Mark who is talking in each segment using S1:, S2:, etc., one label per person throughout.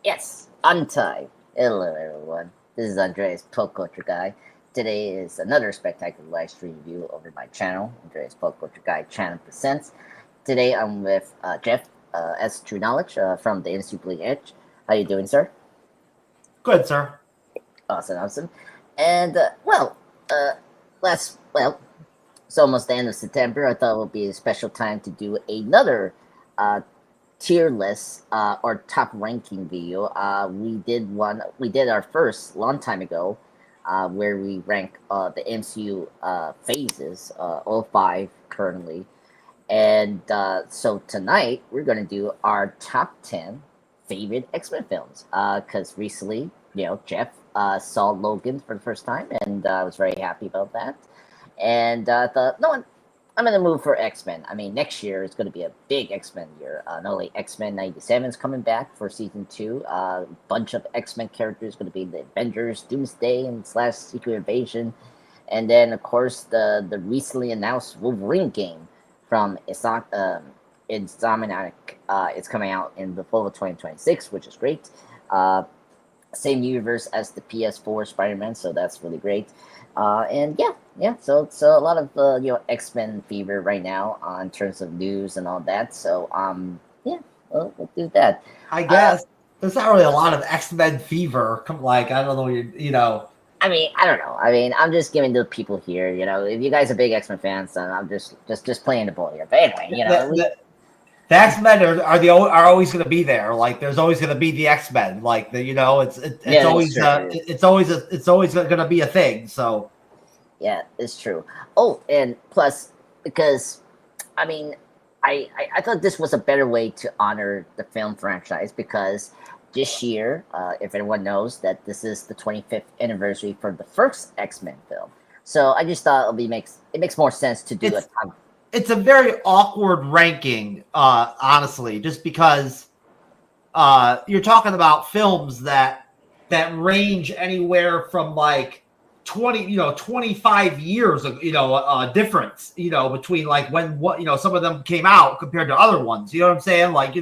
S1: Yes, on time. Hello, everyone. This is Andreas Pop Culture Guy. Today is another spectacular live stream review over my channel, Andreas Pop Culture Guy Channel Presents. Today I'm with Jeff S. True Knowledge from the Industry Bleeding Edge. How you doing, sir?
S2: Good, sir.
S1: Awesome, awesome. And uh, well, it's almost the end of September. I thought it would be a special time to do another uh, tier list or top ranking video. We did our first long time ago, where we rank the MCU phases, all five currently. And so tonight we're gonna do our top 10 favorite X-Men films. Because recently, Jeff saw Logan for the first time, and I was very happy about that. And I thought, no, I'm in the mood for X-Men. I mean, next year is going to be a big X-Men year. Not only X-Men 97 is coming back for season 2, a bunch of X-Men characters going to be the Avengers, Doomsday, and slash Secret Invasion. And then, of course, the recently announced Wolverine game from Insomniac. It's coming out in the fall of 2026, which is great. Uh, Same universe as the PS4 Spider-Man, so that's really great. And yeah. So a lot of X-Men fever right now in terms of news and all that. So yeah, we'll do that.
S2: I
S1: Uh,
S2: guess there's not really a lot of X-Men fever. Like, I don't know,
S1: I mean, I don't know. I mean, I'm just giving the people here. If you guys are big X-Men fans, then I'm just playing the ball here. But anyway,
S2: the, the, the X-Men are always going to be there. Like, there's always going to be the X-Men. Like, it's
S1: yeah, that's
S2: always
S1: true.
S2: it's always going to be a thing. So
S1: Yeah, it's true. Oh, and plus, because I mean, I thought this was a better way to honor the film franchise because this year, if anyone knows, that this is the 25th anniversary for the first X Men film. So I just thought it makes more sense to do a
S2: it's
S1: time.
S2: it's a very awkward ranking, honestly, just because you're talking about films that range anywhere from like 25 years of difference between like when what some of them came out compared to other ones. You know what I'm saying? Like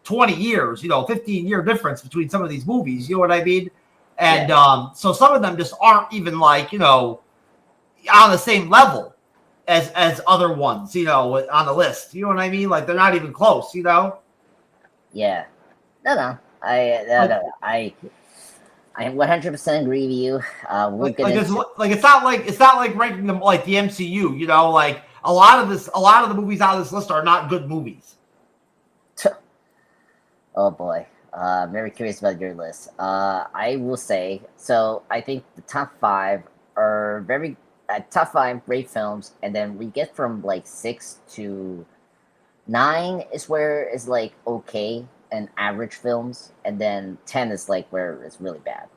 S2: 20 years, 15-year difference between some of these movies. You know what I mean? And
S1: Yeah,
S2: so some of them just aren't even like on the same level as other ones, on the list. You know what I mean? Like they're not even close.
S1: yeah. No, I no,
S2: Like
S1: no, I 100% agree with you. We'll
S2: like
S1: get
S2: like it's
S1: into.
S2: like it's not like ranking them like the MCU. Like a lot of the movies out of this list are not good movies.
S1: Oh boy. Very curious about your list. I will say so. I think the top five are very top five great films, and then we get from like 6 to 9 is where it's like okay and average films, and then 10 is like where it's really bad.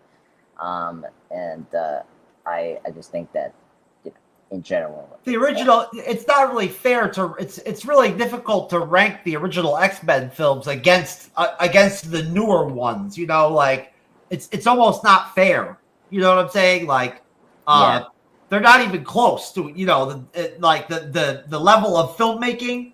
S1: And I just think that in general,
S2: The original, it's not really fair to. It's really difficult to rank the original X-Men films against the newer ones. Like it's almost not fair. You know what I'm saying? Like
S1: yeah,
S2: they're not even close to the level of filmmaking.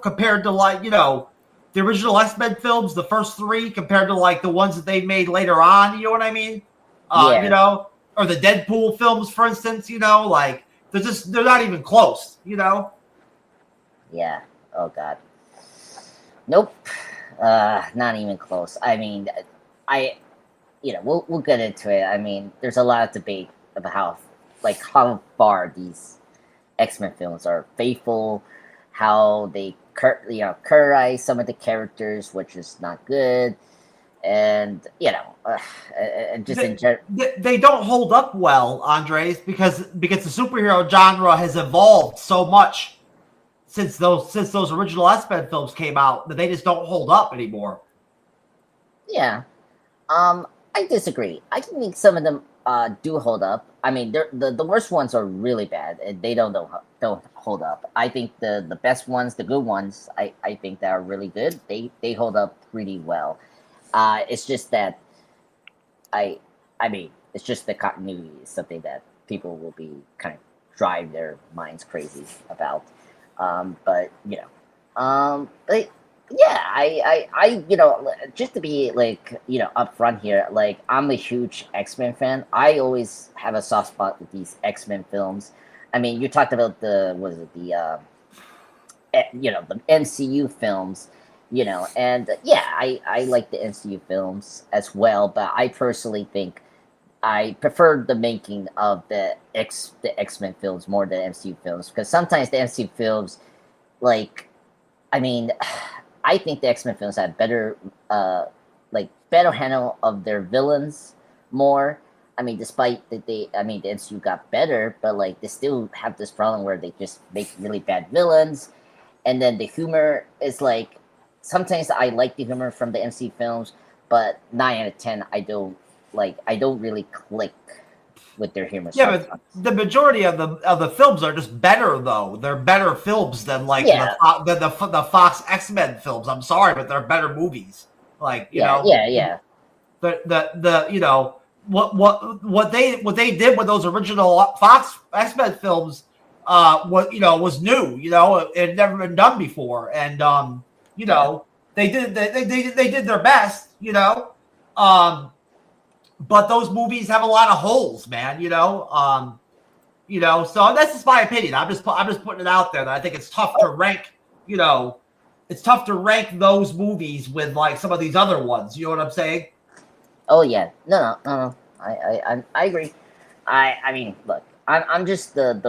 S2: Compared to the original X-Men films, the first three, compared to like the ones that they made later on. You know what I mean?
S1: yeah,
S2: Or the Deadpool films, for instance. Like they're not even close.
S1: yeah. Oh god, nope. Not even close. I mean, I we'll get into it. I mean, there's a lot of debate about how far these X-Men films are faithful, how they currize some of the characters, which is not good, and and just
S2: They,
S1: in general.
S2: they don't hold up well, Andres, because the superhero genre has evolved so much since those original X-Men films came out that they just don't hold up anymore.
S1: Yeah, I disagree. I think some of them do hold up. I mean, the worst ones are really bad, and they don't hold up. I think the best ones, the good ones, I think that are really good. They hold up pretty well. It's just that I I mean, it's just the continuity is something that people will be kind of drive their minds crazy about. But but Yeah, you know, just to be like, you know, upfront here, like I'm a huge X-Men fan. I always have a soft spot with these X-Men films. I mean, you talked about the, was it the, you know, the MCU films, you know, and yeah, I like the MCU films as well, but I personally think I prefer the making of the X-Men films more than MCU films, because sometimes the MCU films, like, I mean, I think the X-Men films had better, better handle of their villains more. I mean, despite that I mean, the MCU got better, but like they still have this problem where they just make really bad villains, and then the humor is like, sometimes I like the humor from the MCU films, but 9 out of 10 I don't really click with their humor
S2: Yeah, but
S1: sometimes.
S2: the majority of the films are just better though. They're better films than like
S1: Yeah,
S2: the Fox X-Men films. I'm sorry, but they're better movies. Like, you
S1: yeah,
S2: know,
S1: yeah, yeah,
S2: the you know what they did with those original Fox X-Men films what you know was new. You know, it had never been done before, and you
S1: yeah.
S2: know they did their best. You know, um, but those movies have a lot of holes, man. You know, so that's just my opinion. I'm just putting it out there that I think it's tough to rank. You know, it's tough to rank those movies with like some of these other ones. You know what I'm saying?
S1: Oh yeah, no. I agree. I mean, look, I'm just the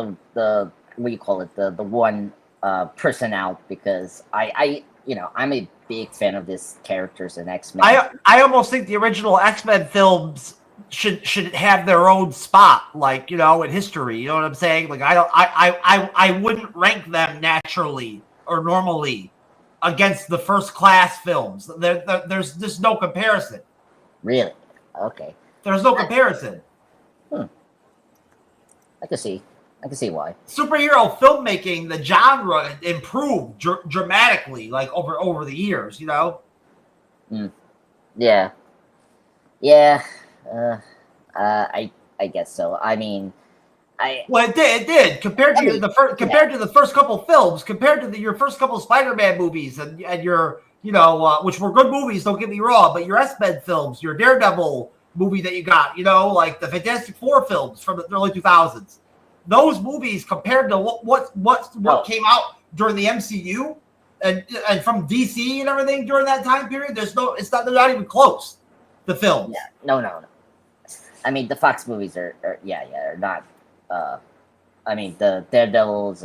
S1: what do you call it, the one person out, because you know, I'm a big fan of these characters in X Men.
S2: I almost think the original X-Men films should have their own spot, like, you know, in history. You know what I'm saying? Like I wouldn't rank them naturally or normally against the first class films. There's just no comparison.
S1: Really? Okay.
S2: There's no comparison.
S1: Hmm. I can see. I can see why.
S2: Superhero filmmaking, the genre improved dramatically, like over the years. You know.
S1: Mm. Yeah. Yeah. Uh, I guess so. I mean, I
S2: Well, it did. It did compared
S1: I
S2: to
S1: mean,
S2: the first,
S1: yeah,
S2: compared to the first couple films, compared to your first couple Spider-Man movies, and your you know which were good movies. Don't get me wrong, but your X-Men films, your Daredevil movie that you got, you know, like the Fantastic Four films from the early 2000s. Those movies compared to what
S1: no,
S2: came out during the MCU and from DC and everything during that time period, they're not even close. The
S1: yeah,
S2: films.
S1: no. I mean, the Fox movies are not. Uh, I mean, the Daredevils,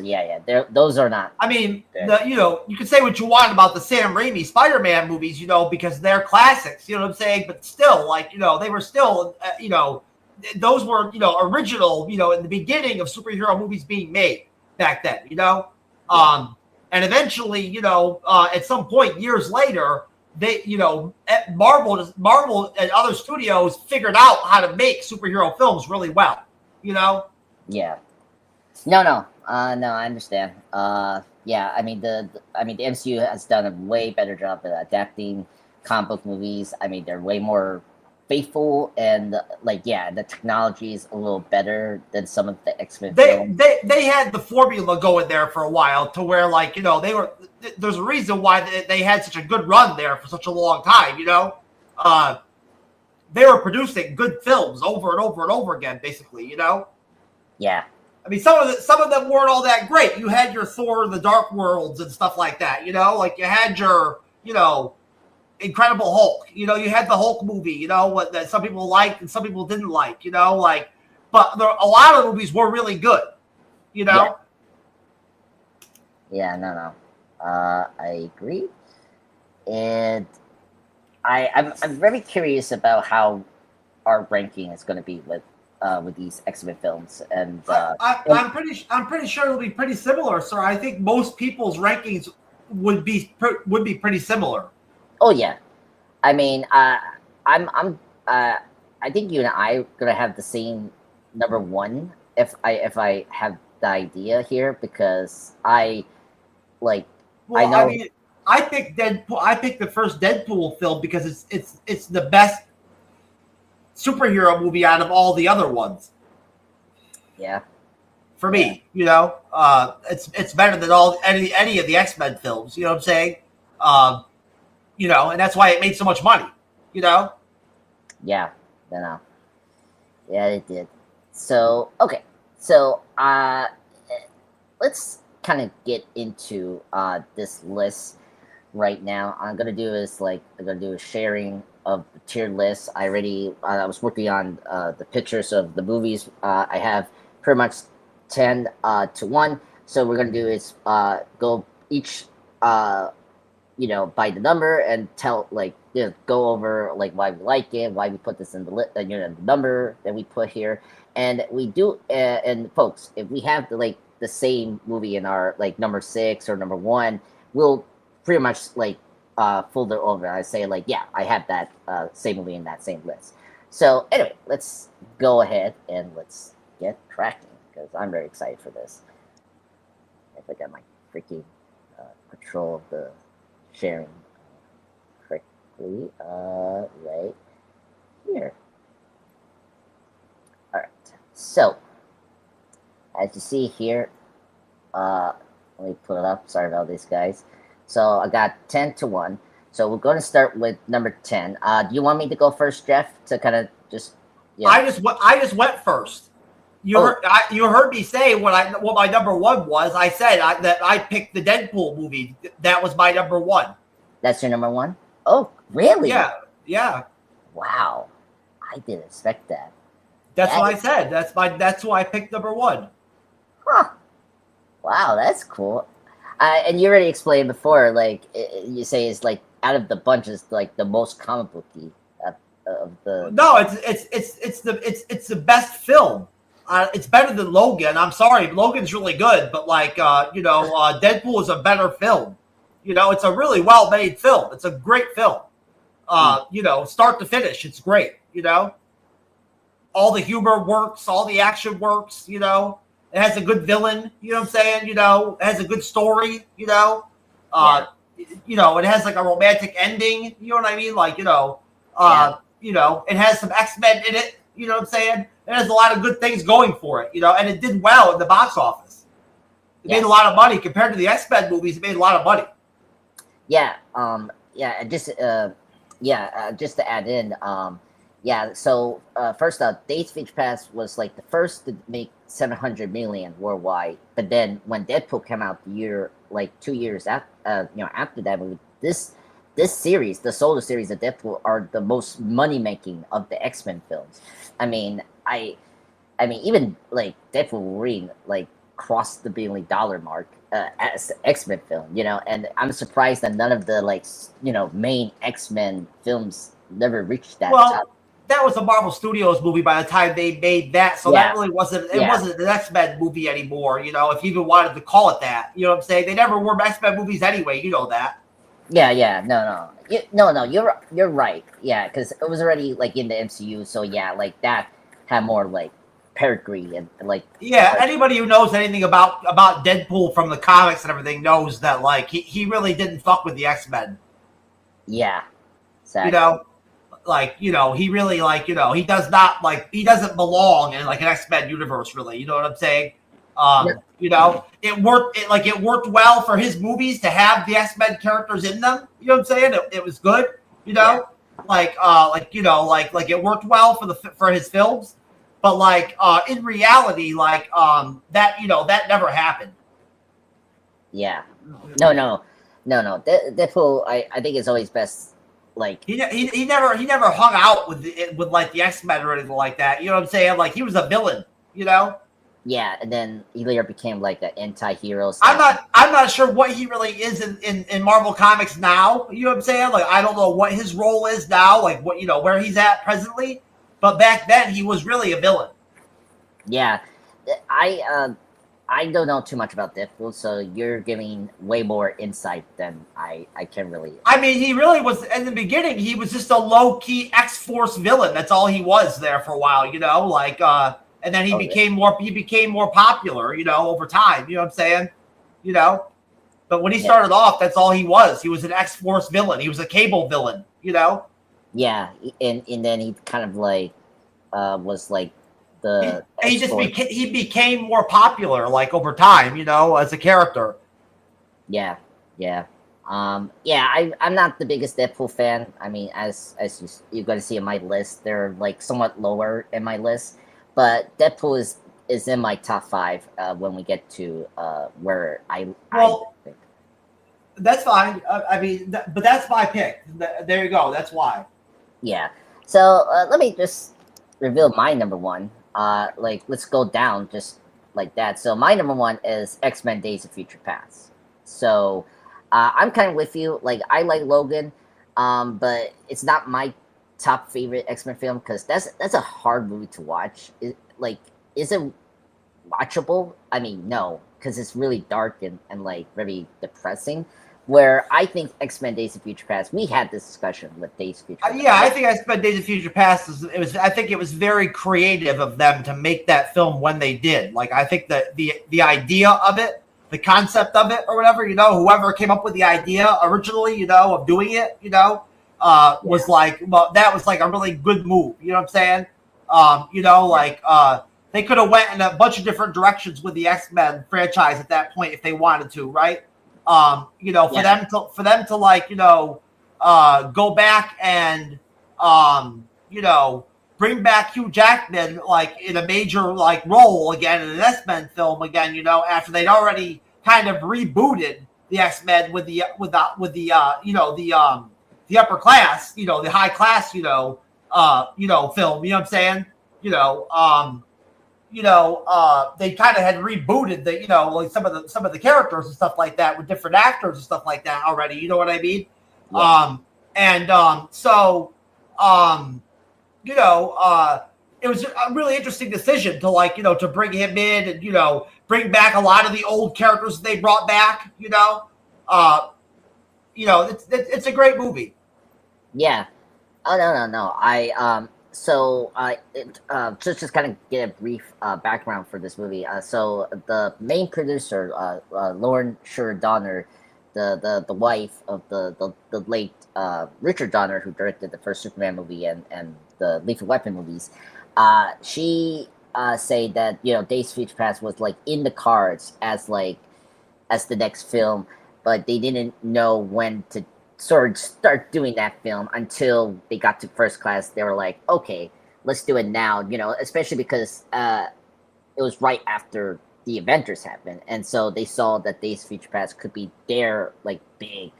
S1: those are not
S2: I mean,
S1: good.
S2: you know, you can say what you want about the Sam Raimi Spider-Man movies, you know, because they're classics. You know what I'm saying? But still, like, you know, they were still, you know, those were, you know, original. You know, in the beginning of superhero movies being made back then. You know,
S1: Yeah,
S2: and eventually, you know, at some point years later, they, you know, Marvel and other studios figured out how to make superhero films really well. You know.
S1: yeah. No, I understand. Yeah, I mean the MCU has done a way better job at adapting comic book movies. I mean, they're way more faithful, and like, yeah, the technology is a little better than some of the X Men films.
S2: They had the formula going there for a while to where, like, you know, they were there's a reason why they had such a good run there for such a long time. You know, uh, they were producing good films over and over and over again, basically. You know,
S1: Yeah,
S2: I mean, some of them weren't all that great. You had your Thor: The Dark Worlds and stuff like that. You know, like you had your, you know, Incredible Hulk. You know, you had the Hulk movie. You know, what that some people liked and some people didn't like. You know, like, but a lot of the movies were really good. You
S1: yeah,
S2: know.
S1: no. I agree, and I'm very curious about how our ranking is going to be with these X Men films, and
S2: I'm pretty sure it'll be pretty similar, sir. I think most people's rankings would be pretty similar.
S1: oh yeah, I mean, I'm I think you and I are gonna have the same number one, if I have the idea here, because like I
S2: Well, I
S1: know,
S2: mean, I picked Deadpool. I picked the first Deadpool film because it's the best superhero movie out of all the other ones
S1: yeah,
S2: for
S1: yeah,
S2: me. You know, it's better than any of the X-Men films. You know what I'm saying? You know, and that's why it made so much money. You know.
S1: Yeah, I know. Yeah, it did. So okay, so let's kind of get into this list right now. I'm gonna do is like I'm gonna do a sharing of the tier list. I was working on the pictures of the movies. I have pretty much 10 to 1. So we're gonna do is go each by the number and tell go over like why we like it, why we put this in the the number that we put here, and we do and folks, if we have the same movie in our like number 6 or number 1, we'll pretty much fold it over. I say like, yeah, I have that same movie in that same list. So anyway, let's go ahead and let's get cracking because I'm very excited for this. If I got my freaking control of the sharing correctly, right here. All right. So as you see here, let me pull it up. Sorry about this, guys. So I got 10 to 1. So we're going to start with number 10. Do you want me to go first, Jeff, to kind of just?
S2: Yeah. I just went first. You heard me say what my number 1 was. I said that I picked the Deadpool movie. That was my number 1.
S1: That's your number 1? Oh, really?
S2: Yeah.
S1: Wow, I didn't expect that.
S2: That's what I said. That's why I picked number 1.
S1: Huh. Wow, that's cool. And you already explained before, like you say, it's like out of the bunch is like the most comic booky of the.
S2: No, it's the best film. It's better than Logan. I'm sorry, Logan's really good, but Deadpool is a better film. It's a really well made film. It's a great film. Start to finish, it's great. All the humor works, all the action works. It has a good villain, you know what I'm saying? It has a good story, it has like a romantic ending, you know what I mean? It has some X-Men in it, you know what I'm saying? It has a lot of good things going for it, and it did well in the box office. It made a lot of money compared to the X-Men movies. It made a lot of money.
S1: Yeah. Just to add in, so first up, Days of Future Past was like the first to make 700 million worldwide, but then when Deadpool came out 2 years after that movie, this series, the solo series of Deadpool, are the most money making of the X-Men films. I mean even like Deadpool Wolverine crossed the $1 billion mark as X-Men film, and I'm surprised that none of the main X-Men films never reached that top.
S2: That was a Marvel Studios movie by the time they made that, so that really wasn't wasn't an X-Men movie anymore, if you even wanted to call it that. You know what I'm saying? They never were X-Men movies anyway, you know that.
S1: No, you're right. Yeah, because it was already in the MCU, so that had more pedigree and
S2: anybody who knows anything about Deadpool from the comics and everything knows that he really didn't fuck with the X-Men.
S1: Yeah, exactly.
S2: He really he does not he doesn't belong in an X-Men universe, really. You know what I'm saying? It worked well for his movies to have the X-Men characters in them. You know what I'm saying? It was good. It worked well for his films, but in reality, that never happened.
S1: Yeah. No. Deadpool, I think it's always best.
S2: He never hung out with the X-Men or anything like that. You know what I'm saying? He was a villain.
S1: Yeah, and then he later became an anti-hero.
S2: I'm not sure what he really is in Marvel Comics now. You know what I'm saying? I don't know what his role is now. Where he's at presently. But back then he was really a villain.
S1: Yeah, I don't know too much about Deadpool, so you're giving way more insight than I can really.
S2: I mean, he really was in the beginning. He was just a low key X-Force villain. That's all he was there for a while. And then he became more popular. Over time. You know what I'm saying? But when he started off, that's all he was. He was an X-Force villain. He was a Cable villain.
S1: Yeah, and then he kind of was the.
S2: He became more popular over time. As a character.
S1: Yeah. Yeah, I'm not the biggest Deadpool fan. I mean, as you're going to see in my list, they're like somewhat lower in my list, but Deadpool is in my top five when we get to where I
S2: Well,
S1: think.
S2: that's fine. I mean, but that's my pick. There you go. That's why.
S1: Yeah. So let me just reveal my number one. Like let's go down just like that. So my number one is X Men: Days of Future Past. So I'm kind of with you. Like I like Logan, but it's not my top favorite X Men film because that's a hard movie to watch. Like, is it watchable? I mean, no, because it's really dark and like very depressing. Where I think X Men: Days of Future Past, we had this discussion with Days of Future
S2: Yeah, I
S1: Past.
S2: think I spent Days of Future Past. It was. I think it was very creative of them to make that film when they did. Like, I think that the idea of it, the concept of it, or whatever, whoever came up with the idea originally, of doing it,
S1: Yeah,
S2: was like, well, that was like a really good move. You know what I'm saying?
S1: yeah,
S2: Like they could have went in a bunch of different directions with the X-Men franchise at that point if they wanted to, right? For
S1: yeah,
S2: them to like, go back and bring back Hugh Jackman like in a major like role again in an X-Men film again, after they'd already kind of rebooted the X-Men the upper class, the high class, film, you know what I'm saying? They kind of had rebooted the, like some of the characters and stuff like that with different actors and stuff like that already. You know what I mean?
S1: yeah.
S2: And so, um, you know, uh, it was a really interesting decision to like, to bring him in and bring back a lot of the old characters they brought back. Uh, it's a great movie.
S1: Yeah. Oh no no no. I so just kind of get a brief background for this movie. So the main producer, Lauren Sher Donner, the wife of the late Richard Donner, who directed the first Superman movie and the Lethal Weapon movies, she say that Days of Future Past was like in the cards as the next film, but they didn't know when to sort of start doing that film until they got to First Class. They were like, okay, let's do it now. Especially because it was right after the Avengers happened, and so they saw that Days of Future Past could be their like big,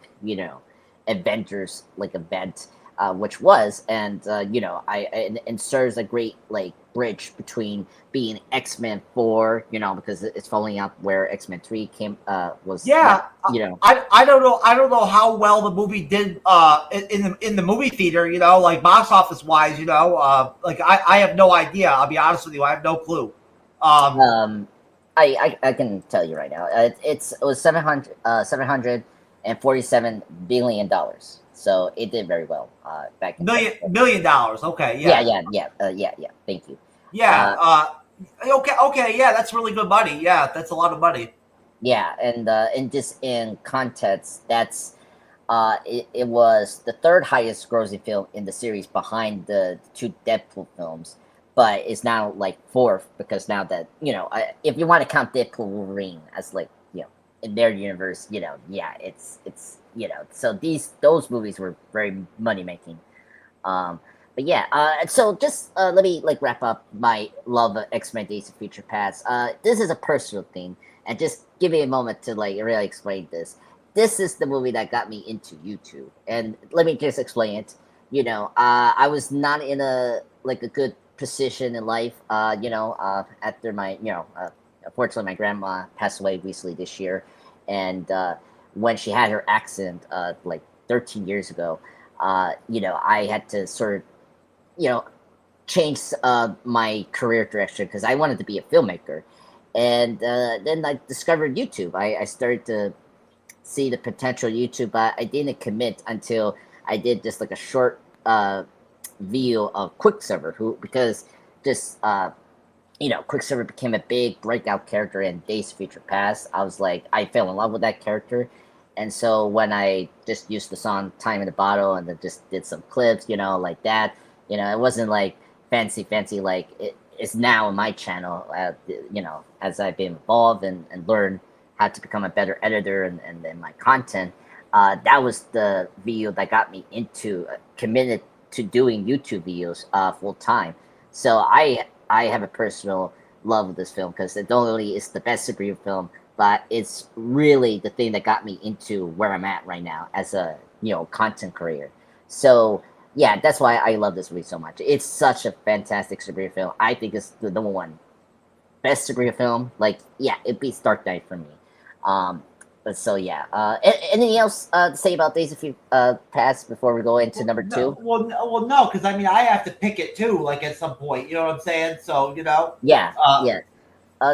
S1: Avengers like event, which was, and and serves a great like bridge between being X-Men 4, because it's following up where X-Men 3 came was not,
S2: Yeah, I don't know. I don't know how well the movie did in the movie theater. Like box office wise. Like I have no idea. I'll be honest with you. I have no clue. Um,
S1: Um, I can tell you right now. It was 747 billion dollars. So it did very well back in
S2: million dollars. Okay,
S1: Yeah,
S2: yeah,
S1: yeah, yeah, yeah. Thank you.
S2: yeah.
S1: Uh,
S2: Okay. Yeah, that's really good money. Yeah, that's a lot of money.
S1: yeah, and just in context, it was the third highest grossing film in the series behind the two Deadpool films, but it's now like fourth because now that if you want to count Deadpool Wolverine as like in their universe, yeah, it's so those movies were very money making. Um, but yeah, so just let me like wrap up my love of X Men: Days of Future Past. This is a personal thing, and just give me a moment to like really explain this. This is the movie that got me into YouTube, and let me just explain it. I was not in a good position in life. After my unfortunately my grandma passed away recently this year, and when she had her accident, like 13 years ago, I had to sort of, you know, change my career direction because I wanted to be a filmmaker. And then I discovered YouTube. I started to see the potential YouTube, but I didn't commit until I did just like a short video of Quicksilver, who because just Quicksilver became a big breakout character in Days of Future Past. I was like, I fell in love with that character. And so when I just used the song Time in the Bottle and then just did some clips, like that, it wasn't like fancy, like it is now on my channel, as I've been involved and learned how to become a better editor and then my content. that was the video that got me into committed to doing YouTube videos full time. So I have a personal love of this film because it not only is the best superhero film, but it's really the thing that got me into where I'm at right now as a content creator. So yeah, that's why I love this movie so much. It's such a fantastic superhero film. I think it's the number one best superhero film. Like, yeah, it beats Dark Knight for me. But so yeah. Anything else to say about Days of Future Past before we go into number two?
S2: No, because I mean, I have to pick it too, like at some point. You know what I'm saying? So
S1: Yeah, yeah.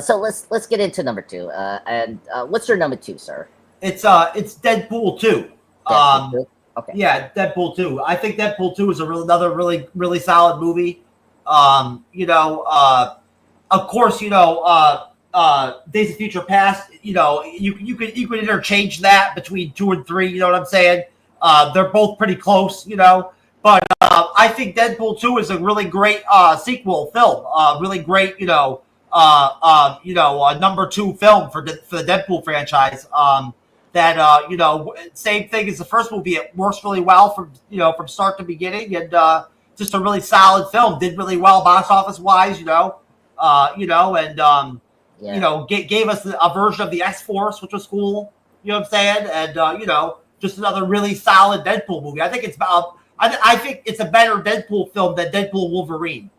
S1: So let's get into number two. And what's your number two, sir?
S2: it's Deadpool 2.
S1: Deadpool 2? Okay.
S2: Yeah, Deadpool 2. I think Deadpool 2 is another really solid movie. Of course, Days of Future Past. You could interchange that between 2 and 3. You know what I'm saying? They're both pretty close. But I think Deadpool 2 is a really great sequel film. Really great. Number 2 film for the Deadpool franchise. Same thing as the first movie. It works really well from start to beginning, and just a really solid film. Did really well box office wise, gave us a version of the X Force, which was cool. You know what I'm saying? And just another really solid Deadpool movie. I think it's about. I think it's a better Deadpool film than Deadpool Wolverine.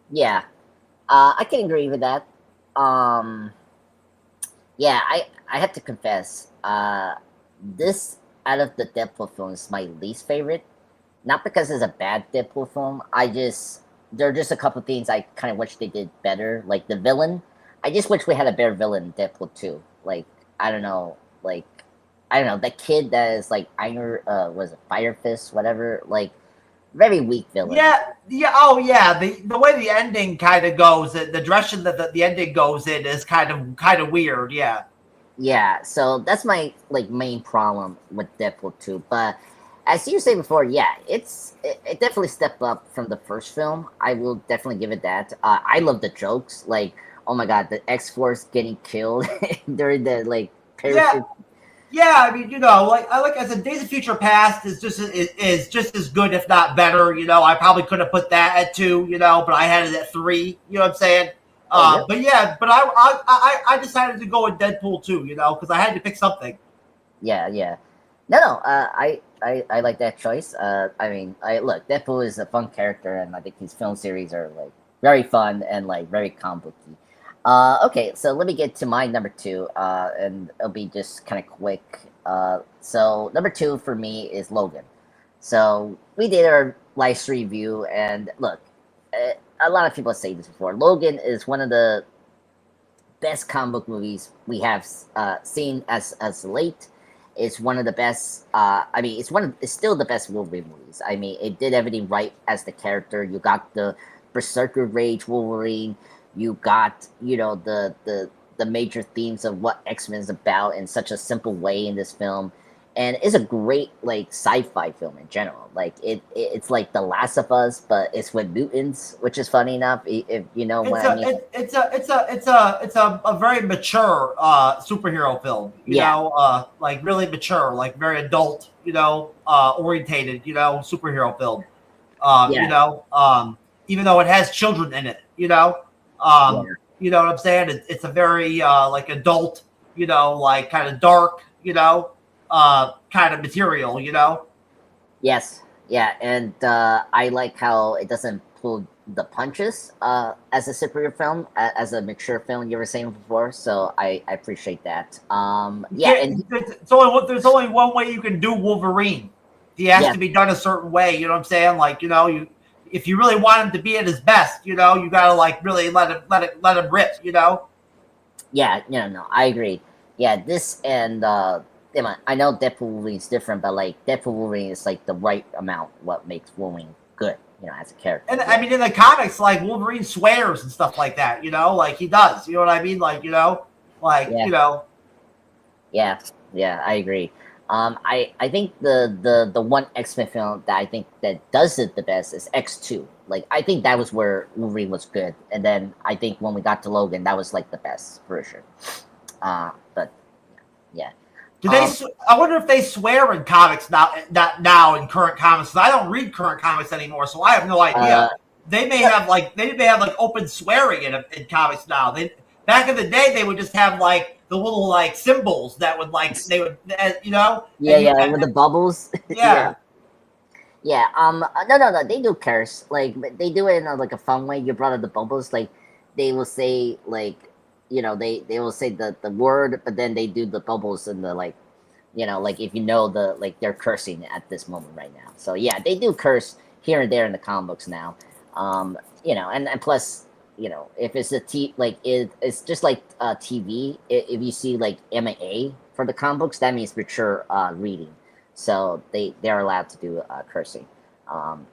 S1: Yeah, I can agree with that. Yeah, I have to confess, this out of the Deadpool films is my least favorite. Not because it's a bad Deadpool film. There are just a couple things I kind of wish they did better. Like the villain, I just wish we had a better villain in Deadpool 2. Like I don't know, the kid that is like Iron, was it Fire Fist, whatever. Like very weak villain.
S2: Yeah. The way the ending kind of goes, the direction that the ending goes in is kind of weird. Yeah.
S1: Yeah, so that's my main problem with Deadpool 2. But as you say before, yeah, it definitely stepped up from the first film. I will definitely give it that. I love the jokes, like, oh my god, the X Force getting killed during the parachute.
S2: Yeah, I mean, I said, Days of Future Past is just as good, if not better. I probably could have put that at 2, but I had it at 3. You know what I'm saying?
S1: Oh, yeah.
S2: But I decided to go with Deadpool 2, because I had to pick something.
S1: Yeah. No. I like that choice. I mean, look, Deadpool is a fun character, and I think his film series are very fun and very comic booky. Okay, so let me get to my number 2, and it'll be just kind of quick. So number 2 for me is Logan. So we did our live stream review, and look, a lot of people say this before. Logan is one of the best comic book movies we have seen as late. It's one of the best. I mean, it's still the best Wolverine movies. I mean, it did everything right as the character. You got the Berserker Rage Wolverine. You got the major themes of what X-Men is about in such a simple way in this film, and it's a great sci-fi film in general. It's like The Last of Us, but it's with mutants, which is funny enough. If you know what I mean.
S2: It's a very mature superhero film. Really mature, very adult. Orientated. Superhero film. Even though it has children in it. You know what I'm saying? It's a very adult, kind of dark, kind of material.
S1: Yes, yeah, and I like how it doesn't pull the punches as a superhero film, as a mature film. You were saying before, so I appreciate that. Yeah, and
S2: there's only one way you can do Wolverine. He has to be done a certain way. You know what I'm saying? If you really want him to be at his best, you gotta really let him rip.
S1: Yeah, no, I agree. Yeah, this and I know Deadpool Wolverine is different, but Deadpool Wolverine is the right amount what makes Wolverine good, as a character.
S2: And I mean, in the comics, Wolverine swears and stuff like that. He does. You know what I mean?
S1: Yeah, I agree. I think the one X-Men film that I think that does it the best is X2. I think that was where Wolverine was good, and then I think when we got to Logan, that was the best version. But yeah.
S2: Do they?
S1: Um,
S2: I wonder if they swear in comics now. Not now in current comics. 'Cause I don't read current comics anymore, so I have no
S1: uh,
S2: idea. They may have like open swearing in comics now. They back in the day they would just have like the little like symbols that would like they would
S1: yeah,
S2: and you
S1: yeah, with the bubbles. Yeah,
S2: yeah.
S1: yeah. No. They do curse. Like, but they do it in like a fun way. You brought up the bubbles. Like, they will say like, they will say the word, but then they do the bubbles and the like. Like if the like they're cursing at this moment right now. So yeah, they do curse here and there in the comic books now. And plus, if it's it's just like TV. If you see like MA for the comic books, that means mature reading. So they're allowed to do cursing. Um,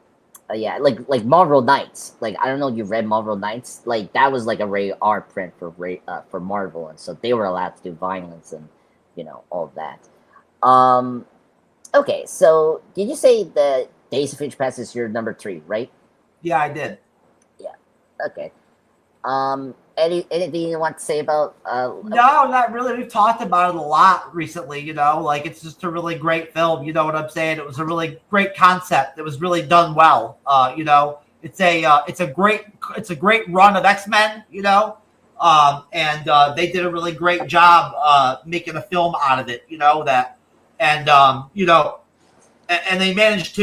S1: yeah, like Marvel Knights. Like, I don't know if you read Marvel Knights. Like, that was like a rated R print for Marvel, and so they were allowed to do violence and all of that. Um, okay, so did you say that Days of Future Past is your number three, right?
S2: Yeah, I did.
S1: Yeah. Okay. Anything you want to say about
S2: No, not really. We've talked about it a lot recently, like it's just a really great film. You know what I'm saying? It was a really great concept. It was really done well. It's a great run of X-Men, and they did a really great job making a film out of it, and and they managed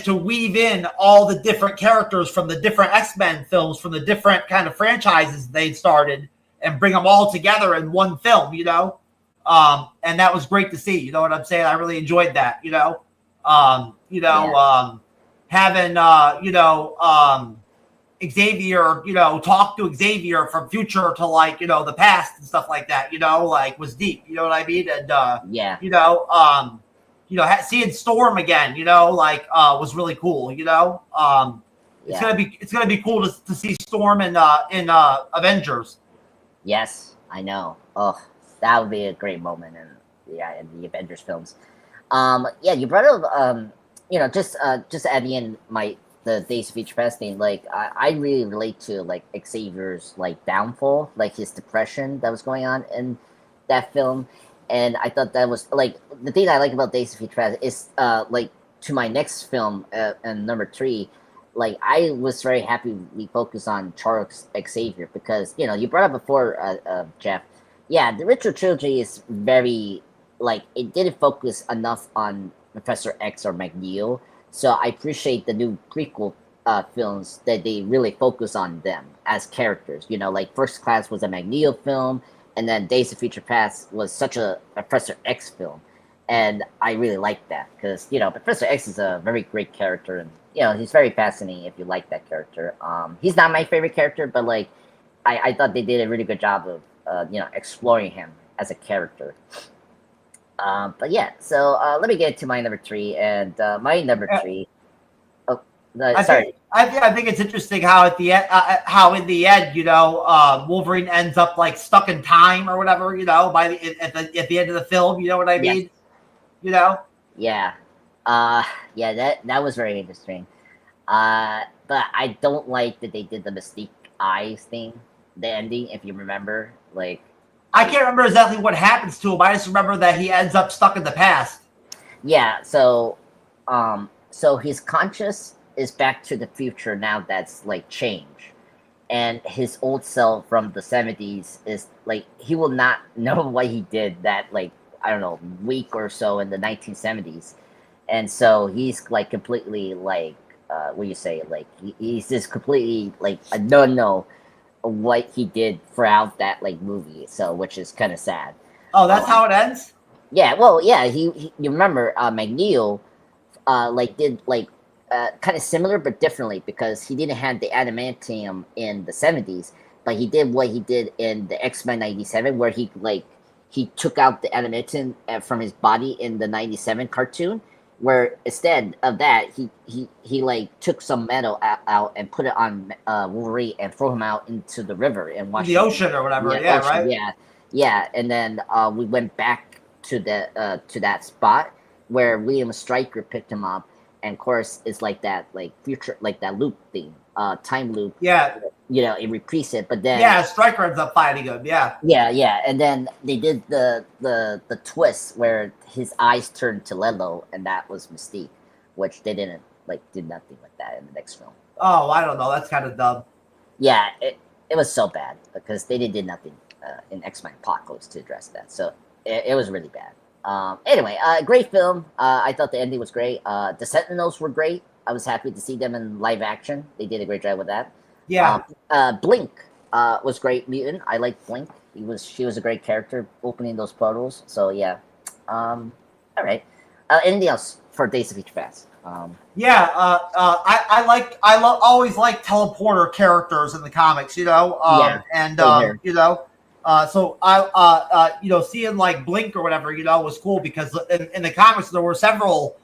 S2: to weave in all the different characters from the different X-Men films, from the different kind of franchises they started, and bring them all together in one film, and that was great to see. You know what I'm saying? I really enjoyed that.
S1: yeah,
S2: Having Xavier, talk to Xavier from future to like the past and stuff like that. Like was deep. You know what I mean? And
S1: yeah,
S2: you know, seeing Storm again, was really cool. It's
S1: yeah.
S2: gonna be cool to see Storm in Avengers.
S1: Yes, I know. Oh, that would be a great moment in the Avengers films. Yeah, you brought up just at the end, the Days of Future Past thing. Like, I really relate to like Xavier's like downfall, like his depression that was going on in that film, and I thought that was like the thing I like about Days of Future Past is like to my next film and number three. Like, I was very happy we focused on Charles Xavier because you brought up before, Jeff. Yeah, the Ritual trilogy is very like it didn't focus enough on Professor X or Magneto. So I appreciate the new prequel films that they really focus on them as characters. Like First Class was a Magneto film, and then Days of Future Past was such a Professor X film, and I really like that because Professor X is a very great character, and he's very fascinating if you like that character. He's not my favorite character, but like I thought they did a really good job of exploring him as a character. But yeah, so let me get to my number three, and my number
S2: Uh,
S1: three. Oh, no,
S2: I think
S1: sorry.
S2: I think it's interesting how at the end, how in the end, Wolverine ends up like stuck in time or whatever, by at the end of the film. You know what I
S1: Yes,
S2: mean? You know.
S1: yeah, yeah. That was very interesting. But I don't like that they did the Mystique eyes thing, the ending. If you remember, like,
S2: I
S1: I
S2: can't remember exactly what happens to him. I just remember that he ends up stuck in the past.
S1: yeah. So his conscious is back to the future now. That's like change, and his old self from the 70s is like he will not know what he did that, like, I don't know, week or so in the 1970s, and so he's like completely like what do you say, like he's just completely like a no what he did throughout that like movie, so which is kind of sad.
S2: Oh, that's
S1: um
S2: how it ends.
S1: yeah, well, yeah, he you remember Magneto like did like kind of similar but differently because he didn't have the adamantium in the 70s, but he did what he did in the X-Men 97, where he took out the adamantium from his body in the 97 cartoon, where instead of that he like took some metal out and put it on Wolverine and throw him out into the river in
S2: In the
S1: Washington.
S2: ocean or whatever.
S1: Yeah,
S2: Yeah,
S1: ocean.
S2: right.
S1: Yeah, yeah, and then we went back to that spot where William Stryker picked him up, and of course it's like that, like future, like that loop theme, time loop.
S2: Yeah,
S1: it reprised it, but then
S2: Yeah, Stryker ends up fighting him. Yeah.
S1: yeah, and then they did the twist where his eyes turned to yellow, and that was Mystique, which they didn't did nothing with that in the next film.
S2: Oh, I don't know. That's kind of dumb.
S1: Yeah, it was so bad because they did nothing in X-Men Apocalypse to address that, so it was really bad. Anyway, great film. I thought the ending was great. The Sentinels were great. I was happy to see them in live action. They did a great job with that.
S2: Yeah.
S1: Blink was great. Mutant. I like Blink. She was a great character opening those portals. So yeah. All right. Anything else for Days of Future Past?
S2: Yeah, always like teleporter characters in the comics,
S1: Yeah,
S2: and
S1: same here.
S2: so seeing like Blink or whatever, was cool because in the comics there were several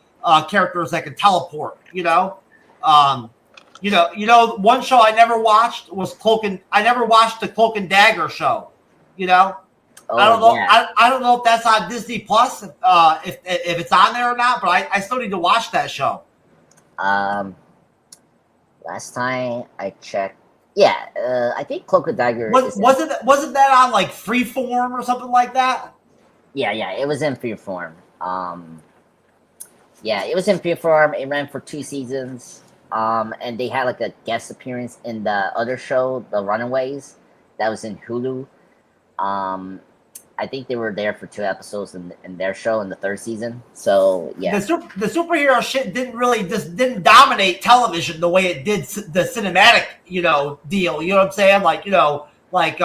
S2: characters that could teleport, one show I never watched was I never watched the Cloak and Dagger show,
S1: Oh,
S2: I don't know.
S1: yeah.
S2: I don't know if that's on Disney Plus, if it's on there or not. But I still need to watch that show.
S1: Last time I checked, yeah, I think Cloak and Dagger
S2: Wasn't that on like Freeform or something like that?
S1: Yeah, it was in Freeform. Yeah, it was in Freeform. It ran for 2 seasons. And they had like a guest appearance in the other show, The Runaways, that was in Hulu. I think they were there for 2 episodes in their show in the 3rd season. So yeah,
S2: The superhero shit didn't dominate television the way it did the cinematic deal. You know what I'm saying? Like like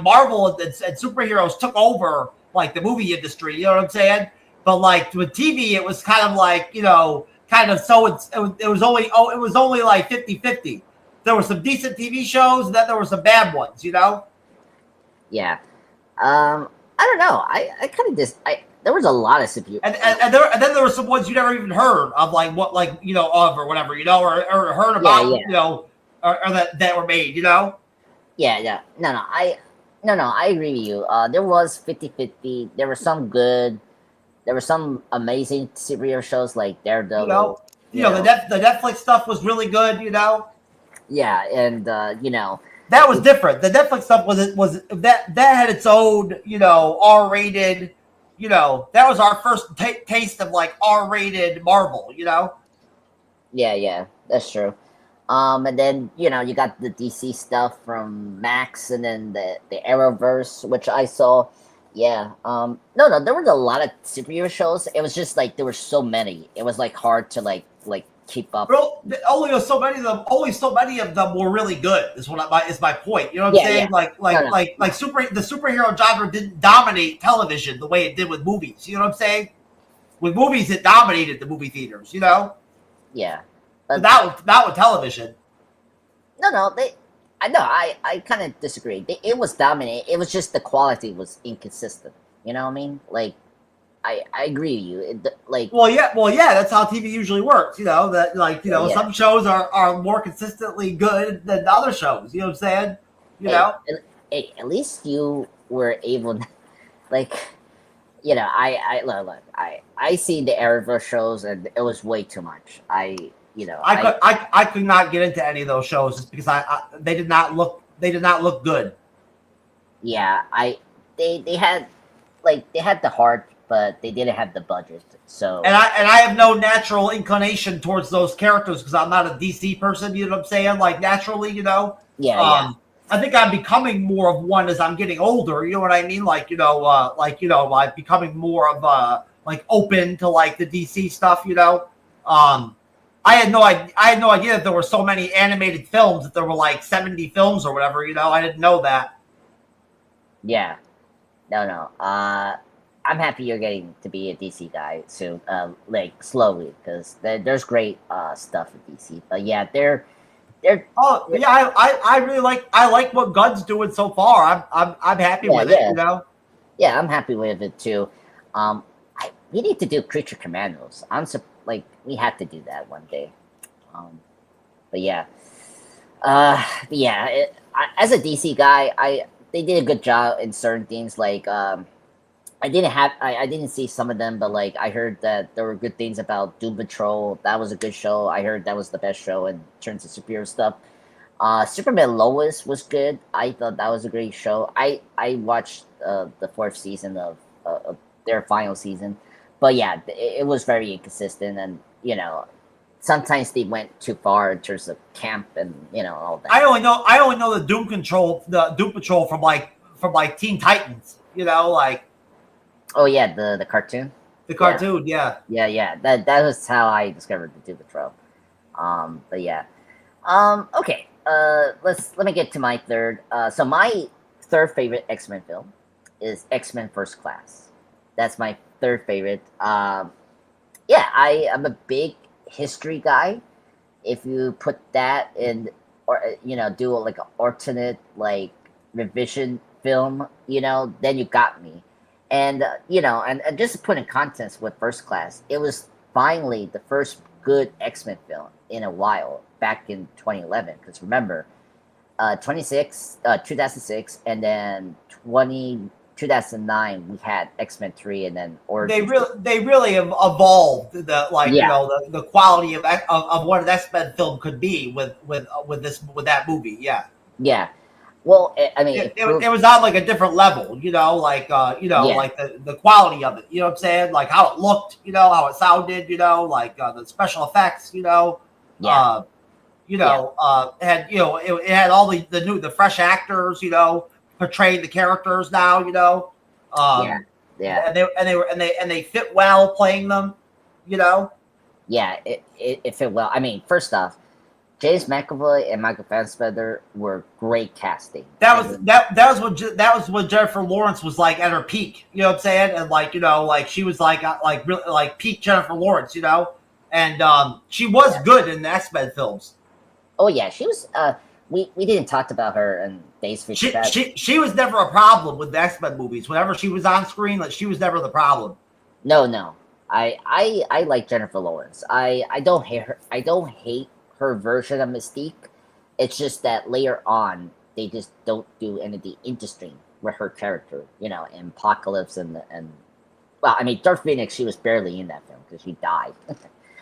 S2: Marvel and superheroes took over like the movie industry. You know what I'm saying? But like with TV, it was kind of like kind of so it was only like 50-50. There were some decent TV shows, and then there were some bad ones.
S1: yeah. I don't know. I kind of there was a lot of superheroes.
S2: And then there were some ones you never even heard of, like of or whatever, or heard about,
S1: Yeah.
S2: or that were made,
S1: Yeah. No, I agree with you. There was 50-50. There were some good. There were some amazing superhero shows like Daredevil.
S2: The Netflix stuff was really good,
S1: Yeah, and
S2: That was different. The Netflix stuff was that had its own, R-rated, that was our first taste of like R-rated Marvel,
S1: Yeah, that's true. And then you got the DC stuff from Max, and then the Arrowverse, which I saw. Yeah. No, there was a lot of superhero shows. It was just like there were so many. It was like hard to like keep up.
S2: Only so many of them were really good. Is my point. You know what I'm saying?
S1: Yeah.
S2: The superhero genre didn't dominate television the way it did with movies. You know what I'm saying? With movies, it dominated the movie theaters.
S1: Yeah.
S2: But not with television.
S1: No, I kind of disagree. It was dominant. It was just the quality was inconsistent. You know what I mean? Like, I agree with you.
S2: Well, yeah, that's how TV usually works. Some shows are more consistently good than other shows. You know what I'm saying?
S1: At least you were able to, like, I see the Arrowverse shows and it was way too much. I
S2: could not get into any of those shows just because they did not look good.
S1: Yeah, they had the heart, but they didn't have the budget. So
S2: and I have no natural inclination towards those characters because I'm not a DC person. You know what I'm saying? Like naturally,
S1: Yeah.
S2: I think I'm becoming more of one as I'm getting older. You know what I mean? Like I'm becoming more of like open to like the DC stuff. I had no idea that there were so many animated films, that there were like 70 films or whatever, I didn't know that.
S1: Yeah. No. I'm happy you're getting to be a DC guy soon, like slowly, because there's great stuff at DC. But yeah, they're.
S2: Oh yeah, I really like what Gunn's doing so far. I'm happy with it,
S1: Yeah, I'm happy with it too. We need to do Creature Commandos. We have to do that one day. But yeah, as a DC guy, they did a good job in certain things. Like I didn't see some of them, but like I heard that there were good things about Doom Patrol. That was a good show. I heard that was the best show in terms of superhero stuff. Superman Lois was good. I thought that was a great show. I watched the fourth season of their final season, but yeah, it was very inconsistent, and sometimes they went too far in terms of camp and all that.
S2: I only know the Doom Patrol from like Teen Titans. Like
S1: Oh yeah, the cartoon.
S2: the
S1: Yeah,
S2: cartoon. Yeah.
S1: yeah. That was how I discovered the Doom Patrol. But yeah. Okay. Let me get to my third. So my third favorite X-Men film is X-Men First Class. That's my third favorite. Yeah, I am a big history guy. If you put that in, or do like an alternate like revision film, then you got me. And and just to put in context with First Class, it was finally the first good X-Men film in a while back in 2011. Because remember, 2006, and then 2009 we had X-Men 3, and then
S2: They
S1: Origins.
S2: really have evolved
S1: Yeah,
S2: the quality of what an X-Men film could be with that movie. Yeah.
S1: yeah. Well, I mean,
S2: It was on like a different level,
S1: yeah,
S2: like the quality of it, you know what I'm saying? Like how it looked, how it sounded, like the special effects,
S1: yeah,
S2: uh,
S1: yeah,
S2: had it had all the fresh actors, portraying the characters now,
S1: yeah,
S2: um,
S1: yeah,
S2: and they fit well playing them, you know.
S1: yeah. It fit well. I mean, first off, James McAvoy and Michael Fassbender were great casting.
S2: That
S1: I
S2: was
S1: mean,
S2: that was when Jennifer Lawrence was like at her peak. You know what I'm saying? And like she was like really like peak Jennifer Lawrence. And she was
S1: yeah.
S2: good in the X-Men films.
S1: Oh yeah, she was. We didn't talk about her in Days of Future Past.
S2: She was never a problem with the X-Men movies. Whenever she was on screen, like she was never the problem.
S1: No, no. I like Jennifer Lawrence. I don't hate her. I don't hate her version of Mystique. It's just that later on they just don't do anything interesting with her character. In Apocalypse and well, I mean Darth Phoenix. She was barely in that film because she died.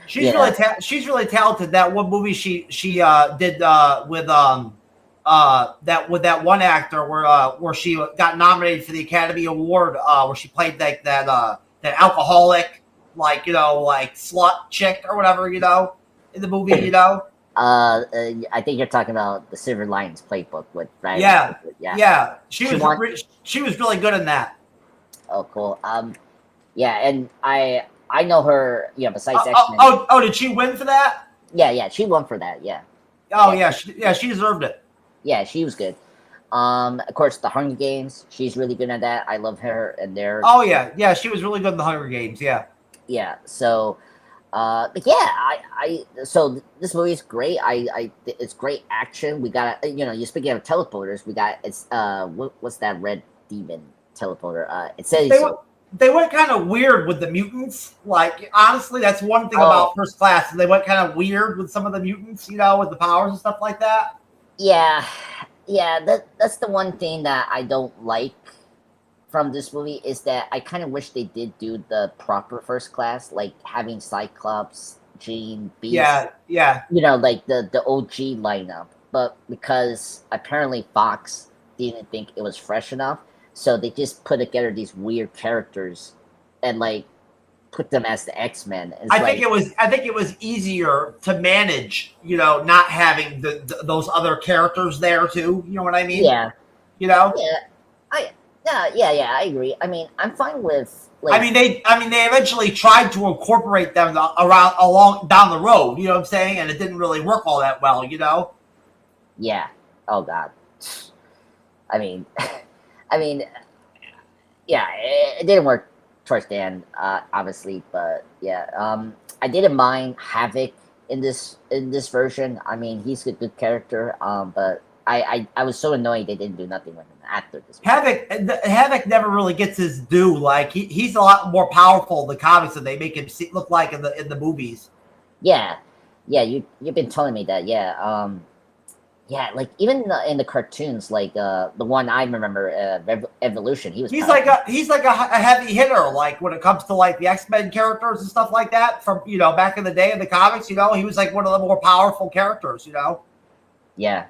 S1: you know.
S2: She's really talented. That one movie she did with that with that one actor where she got nominated for the Academy Award where she played like that alcoholic like slut chick or whatever in the movie
S1: I think you're talking about the Silver Linings Playbook with Ryan.
S2: yeah
S1: Yeah.
S2: yeah
S1: She won.
S2: she was really good in that.
S1: Oh, cool. Yeah, and I know her. Besides X Men.
S2: Did she win for that?
S1: Yeah, she won for that. Yeah,
S2: Oh
S1: yeah,
S2: yeah, she deserved it.
S1: yeah, she was good. Of course, the Hunger Games. She's really good at that. I love her and their.
S2: Oh yeah, she was really good in the Hunger Games. Yeah.
S1: Yeah. So, but yeah, so this movie is great. It's great action. We got you're speaking of teleporters. We got what's that red demon teleporter? It says.
S2: They went kind of weird with the mutants. Like, honestly, that's one thing
S1: Oh,
S2: about First Class. They went kind of weird with some of the mutants, with the powers and stuff like that.
S1: yeah, yeah. That's the one thing that I don't like from this movie is that I kind of wish they did do the proper First Class, like having Cyclops, Jean, Beast,
S2: Yeah.
S1: like the OG lineup. But because apparently Fox didn't think it was fresh enough, so they just put together these weird characters and like put them as the X-Men. It's
S2: I think it was easier to manage, not having those other characters there too. You know what I mean?
S1: yeah,
S2: You know.
S1: yeah, I yeah, I agree. I mean, I'm fine with
S2: I mean, they eventually tried to incorporate them along down the road. You know what I'm saying? And it didn't really work all that well.
S1: yeah. Oh God. I mean, I mean, yeah, it didn't work towards the end, obviously, but yeah, I didn't mind Havoc in this version. I mean, he's a good character, but I was so annoyed they didn't do nothing with him after this.
S2: Havoc never really gets his due. Like he's a lot more powerful in the comics than they make him look like in the movies.
S1: Yeah, you've been telling me that. Yeah, yeah, like even in the cartoons, like the one I remember, Evolution, he was.
S2: He's
S1: powerful.
S2: like a heavy hitter. Like when it comes to like the X-Men characters and stuff like that from back in the day in the comics. He was like one of the more powerful characters.
S1: Yeah,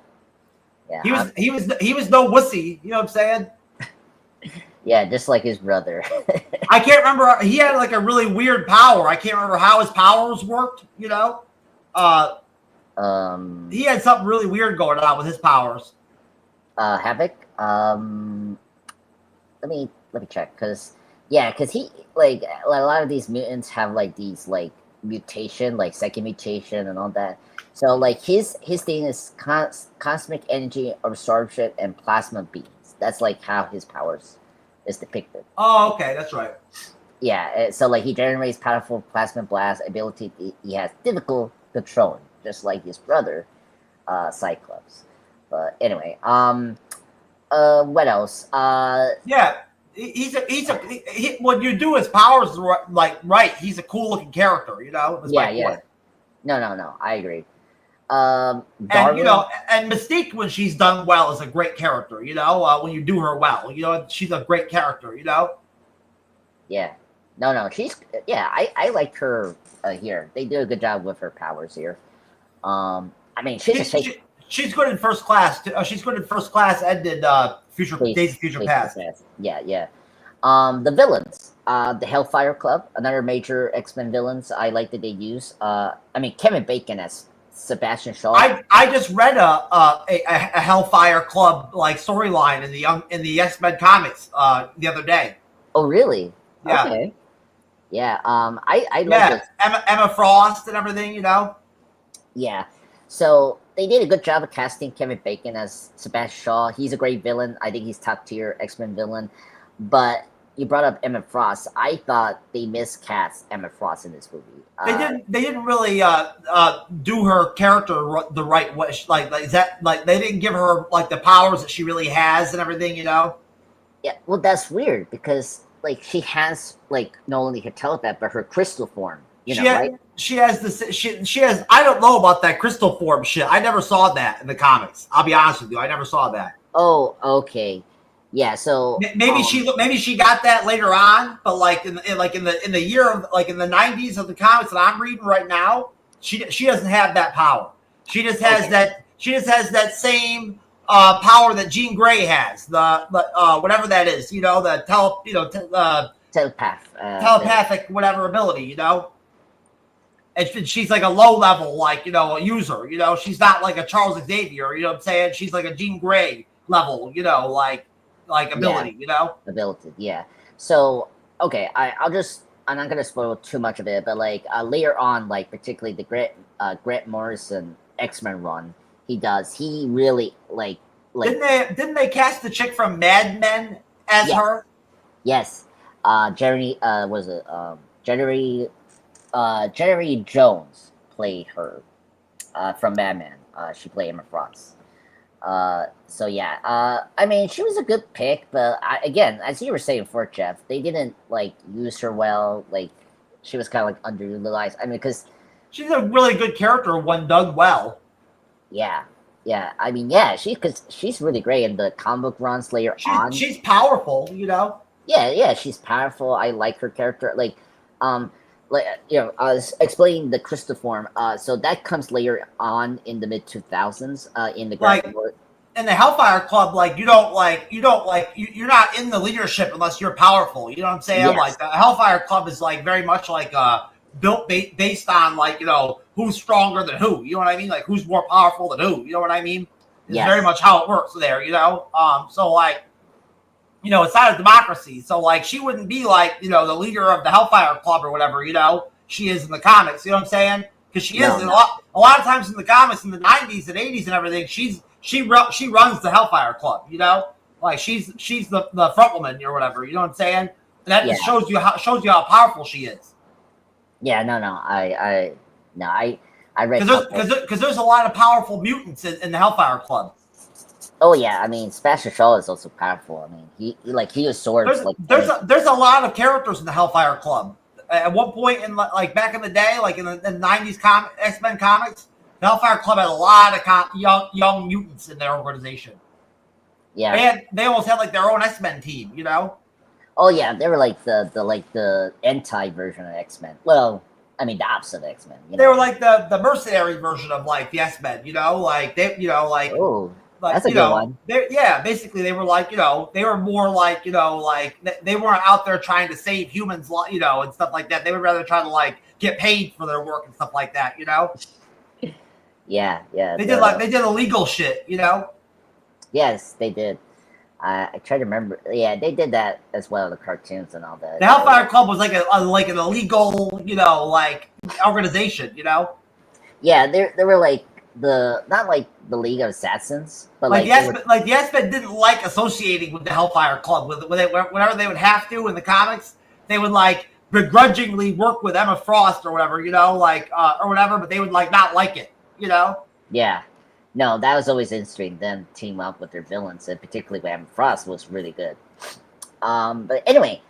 S1: Yeah,
S2: he was no wussy. You know what I'm saying?
S1: yeah, just like his brother.
S2: I can't remember. He had like a really weird power. I can't remember how his powers worked. You know, he had something really weird going on with his powers.
S1: Havoc. Let me check, because he like a lot of these mutants have like these like mutation, like second mutation and all that. So like his thing is cosmic energy absorption and plasma beams. That's like how his powers is depicted.
S2: Oh, okay, that's right.
S1: Yeah, so like he generates powerful plasma blast ability. He has difficult control, just like his brother, Cyclops. But anyway, what else?
S2: Yeah, when you do his powers right, he's a cool looking character. You know, that's my point.
S1: No, I agree.
S2: And
S1: Darwin,
S2: and Mystique, when she's done well, is a great character. You know, when you do her well, you know, she's a great character. You know.
S1: yeah, no, I like her here. They do a good job with her powers here. I mean,
S2: She's good in First Class. She's good in First Class and in Days of Future Past.
S1: Yeah. The villains. The Hellfire Club, another major X-Men villains. I like that they use. I mean, Kevin Bacon as Sebastian Shaw.
S2: I just read a Hellfire Club like storyline in the X-Men comics the other day.
S1: Oh, really?
S2: Yeah.
S1: Okay. Yeah. I like it.
S2: Emma Frost and everything. You know.
S1: Yeah. So they did a good job of casting Kevin Bacon as Sebastian Shaw. He's a great villain. I think he's top tier X-Men villain. But you brought up Emma Frost. I thought they miscast Emma Frost in this movie.
S2: They didn't really do her character the right way. Like that. Like they didn't give her like the powers that she really has and everything. You know.
S1: Yeah. Well, that's weird because like she has like not only her telepath but her crystal form. Right?
S2: She has this. She has. I don't know about that crystal form shit. I never saw that in the comics. I'll be honest with you. I never saw that.
S1: Oh, okay. Yeah. So
S2: maybe she got that later on, but like in the year of like in the 90s of the comics that I'm reading right now, she doesn't have that power. She just has that. She just has that same power that Jean Grey has. The whatever that is. You know, the telepathic whatever ability. You know. And she's like a low level, like, you know, a user, you know, she's not like a Charles Xavier, you know what I'm saying? She's like a Jean Grey level, you know, like ability, you know?
S1: Ability, yeah. So, okay, I'm not going to spoil too much of it, but like later on, like particularly the Grant Morrison X-Men run he really like
S2: didn't they cast the chick from Mad Men as her?
S1: Yes. Jerry Jones played her from Batman. She played Emma Frost. So yeah, I mean, she was a good pick, but again, as you were saying before, Jeff, they didn't like use her well. Like she was kind of like underutilized. I mean, because
S2: she's a really good character when done well.
S1: Yeah. I mean, she's really great in the comic book runs later on.
S2: She's powerful, you know.
S1: Yeah, she's powerful. I like her character. Like, I was explaining the crystal form. So that comes later on in the mid 2000s. In the
S2: in the Hellfire Club, like you're not in the leadership unless you're powerful. You know what I'm saying? Yes. Like the Hellfire Club is like very much like built based on like, you know, who's stronger than who. You know what I mean? Like who's more powerful than who. You know what I mean? It's very much how it works there. You know. So like, you know, it's not a democracy. So like, she wouldn't be like, you know, the leader of the Hellfire Club or whatever. You know, she is in the comics. You know what I'm saying? Because she is a lot of times in the comics in the 90s and 80s and everything. She runs the Hellfire Club, you know, like she's the front woman or whatever, you know what I'm saying? And that just shows you how powerful she is.
S1: Yeah, I read
S2: because there's a lot of powerful mutants in the Hellfire Club.
S1: Oh yeah, I mean Sebastian Shaw is also powerful. I mean he uses swords.
S2: There's a lot of characters in the Hellfire Club. At one point in like back in the day, like in the 90s X-Men comics. The Hellfire Club had a lot of young mutants in their organization.
S1: Yeah,
S2: they almost had like their own X-Men team, you know.
S1: Oh yeah, they were like the anti version of X-Men. Well, I mean the opposite of X-Men.
S2: They were like the mercenary version of like the X-Men, you know, like they, you know, like like
S1: That's a
S2: you
S1: good
S2: know,
S1: one.
S2: basically they were like, they were more like, like they weren't out there trying to save humans, and stuff like that. They would rather try to like get paid for their work and stuff like that.
S1: Yeah, yeah.
S2: They did illegal shit.
S1: Yes, they did. I try to remember. Yeah, they did that as well. The cartoons and all that.
S2: The Hellfire Club was like like an illegal, like organization.
S1: Yeah, they were like not like the League of Assassins, but
S2: Like
S1: like
S2: the X-Men didn't like associating with the Hellfire Club. Whenever they would have to in the comics, they would like begrudgingly work with Emma Frost or whatever, or whatever, but they would like not like it.
S1: yeah. No, that was always interesting. Them team up with their villains, and particularly with Emma Frost was really good. But anyway,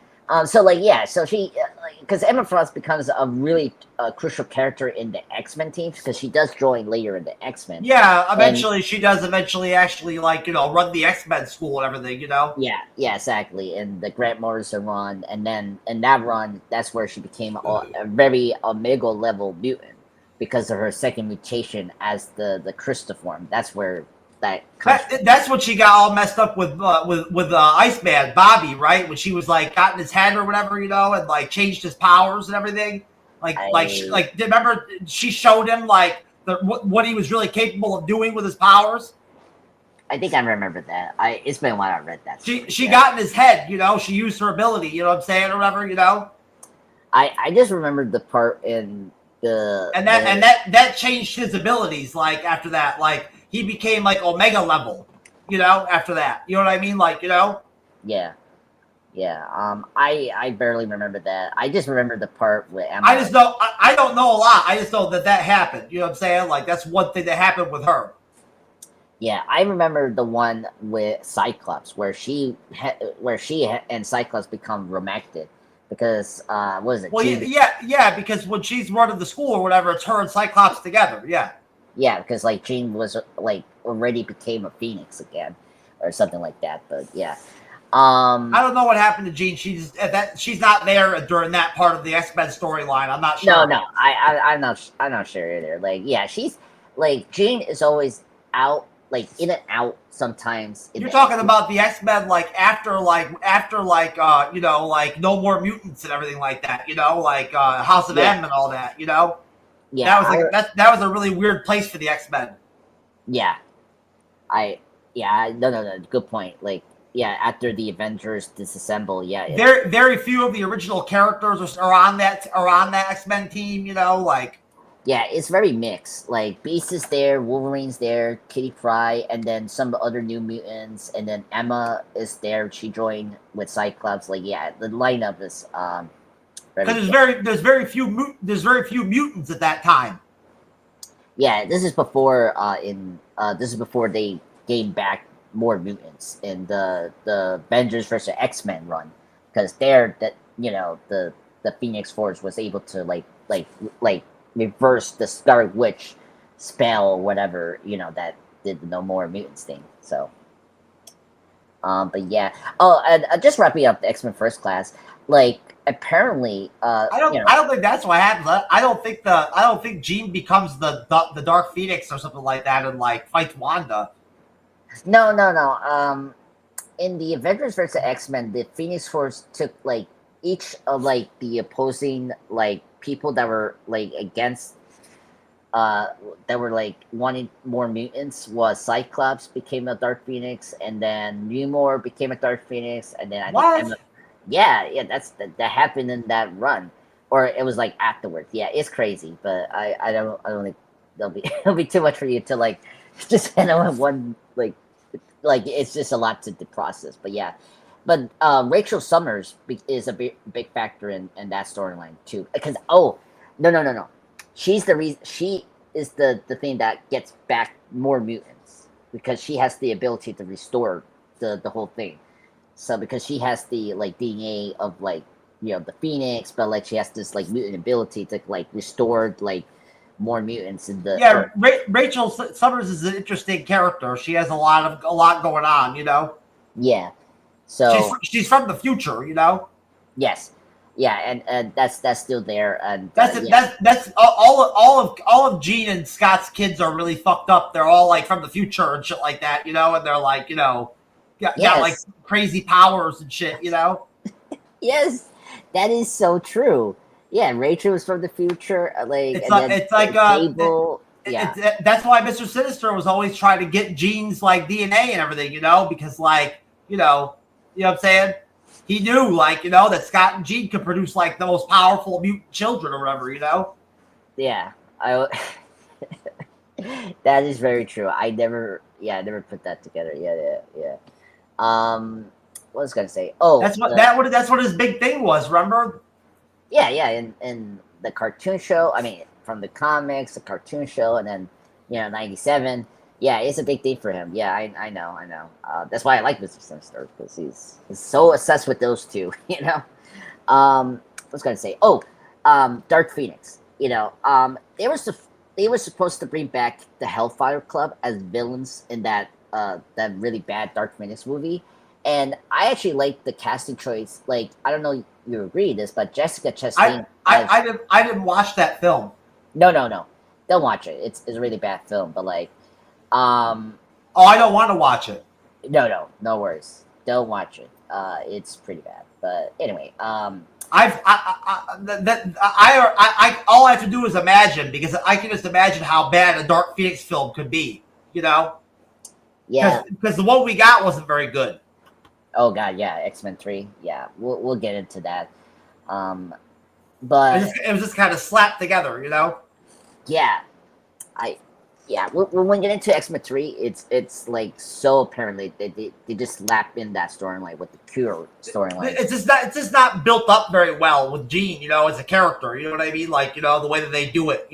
S1: so like yeah, so she because Emma Frost becomes a really crucial character in the X-Men teams because she does join later in the X-Men.
S2: Yeah, eventually she does eventually actually like run the X-Men school and everything.
S1: Yeah, exactly. In the Grant Morrison run, and then in that run, that's where she became a very omega level mutant because of her second mutation as the Christiform. That's where that comes from.
S2: That's what she got all messed up with Iceman Bobby, right? When she was like got in his head or whatever, and like changed his powers and everything. Remember she showed him like what he was really capable of doing with his powers.
S1: I think I remember that. It's been a while I read that.
S2: She got in his head, she used her ability, you know what I'm saying, or whatever,
S1: I just remembered the part in
S2: that changed his abilities. Like after that, like he became like Omega level, after that. You know what I mean? Like,
S1: Yeah. I barely remember that. I just remember the part with Emma.
S2: I just know I don't know a lot. I just know that happened. You know what I'm saying? Like that's one thing that happened with her.
S1: Yeah, I remember the one with Cyclops where she and Cyclops become romantic because what is it?
S2: Well, yeah, because when she's running the school or whatever, it's her and Cyclops together. Yeah.
S1: Yeah, because like Jean was like already became a Phoenix again, or something like that. But yeah,
S2: I don't know what happened to Jean. She's not there during that part of the X-Men storyline. I'm not sure.
S1: No, I'm not sure either. Like, yeah, she's like Jean is always out, like in and out sometimes.
S2: You're talking about the X-Men, like after No More Mutants and everything like that. House of M and all that.
S1: Yeah,
S2: that was a really weird place for the X-Men.
S1: Yeah, no, good point. Like, yeah, after the Avengers disassemble, yeah,
S2: very few of the original characters are on that X-Men team.
S1: Yeah, it's very mixed. Like Beast is there, Wolverine's there, Kitty Pryde, and then some other new mutants, and then Emma is there. She joined with Cyclops. Like, yeah, the lineup is
S2: because there's very few mutants at that time.
S1: Yeah, this is before this is before they gained back more mutants in the Avengers versus X-Men run, because there that the Phoenix Force was able to like reverse the Scarlet Witch spell or whatever that did the No More Mutants thing. So but yeah, and just wrapping up the X-Men First Class, like apparently
S2: I don't think that's what happens. I don't think Jean becomes the Dark Phoenix or something like that and like fights Wanda.
S1: No. In the Avengers vs. X-Men, the Phoenix Force took like each of like the opposing like people that were like against that were like wanting more mutants was Cyclops became a Dark Phoenix, and then Namor became a Dark Phoenix, and then I think yeah, that happened in that run, or it was like afterwards. Yeah, it's crazy, but I don't think it'll be too much for you to like just one like it's just a lot to process. But yeah, but Rachel Summers is a big factor in that storyline too, because no, she's the reason. She is the thing that gets back more mutants because she has the ability to restore the whole thing. So because she has the like DNA of like the Phoenix, but like she has this like mutant ability to like restore like more mutants in the
S2: Rachel Summers is an interesting character. She has a lot going on,
S1: Yeah. So
S2: she's from the future,
S1: Yes. yeah, and that's still there, and
S2: That's it.
S1: yeah,
S2: That's all of Gene and Scott's kids are really fucked up. They're all like from the future and shit like that, and they're like, got like
S1: yes,
S2: crazy powers and shit,
S1: yes, that is so true. Yeah, Rachel was from the future,
S2: It's
S1: and
S2: like
S1: then
S2: it's like
S1: Cable. Yeah,
S2: that's why Mr. Sinister was always trying to get Gene's like DNA and everything, because like you know what I'm saying. He knew like that Scott and Gene could produce like the most powerful mutant children or whatever.
S1: yeah, I. That is very true. I never put that together. Yeah. What was I gonna say? Oh,
S2: That's what his big thing was. Remember?
S1: yeah, in the cartoon show. I mean, from the comics, the cartoon show, and then '97. Yeah, it's a big thing for him. Yeah, I know. That's why I like Mr. Sinister because he's so obsessed with those two. What was I gonna say? Oh, Dark Phoenix. They were supposed to bring back the Hellfire Club as villains in that really bad Dark Phoenix movie, and I actually like the casting choice. Like, I don't know if you agree with this, but Jessica
S2: I
S1: Chastain
S2: I
S1: as
S2: I didn't watch that film.
S1: no, don't watch it. It's a really bad film, but like, um,
S2: Oh, I don't want to watch it.
S1: no worries. Don't watch it. It's pretty bad. But anyway,
S2: All I have to do is imagine because I can just imagine how bad a Dark Phoenix film could be,
S1: yeah.
S2: because the one we got wasn't very good.
S1: Oh god, yeah. X-Men 3. Yeah, we'll get into that. Um,
S2: It,
S1: but
S2: just, it was just kind of slapped together.
S1: yeah, I yeah. When we get into X-Men 3, it's like so apparently they just lap in that storyline with the Cure storyline.
S2: It's just not built up very well with Gene, as a character. You know what I mean? Like the way that they do it.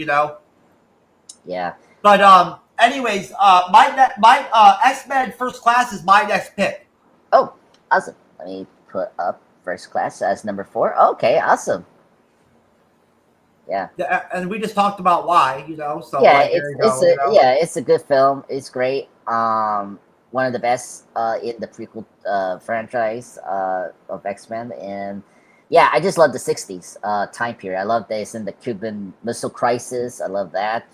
S1: Yeah.
S2: But anyways, my X-Men First Class is my next pick.
S1: Oh, awesome. Let me put up First Class as number 4. Okay, awesome. Yeah.
S2: Yeah, and we just talked about why, So
S1: Yeah,
S2: like, there you go.
S1: it's a good film. It's great. One of the best in the prequel franchise of X-Men, and yeah, I just love the '60s time period. I love this in the Cuban Missile Crisis. I love that.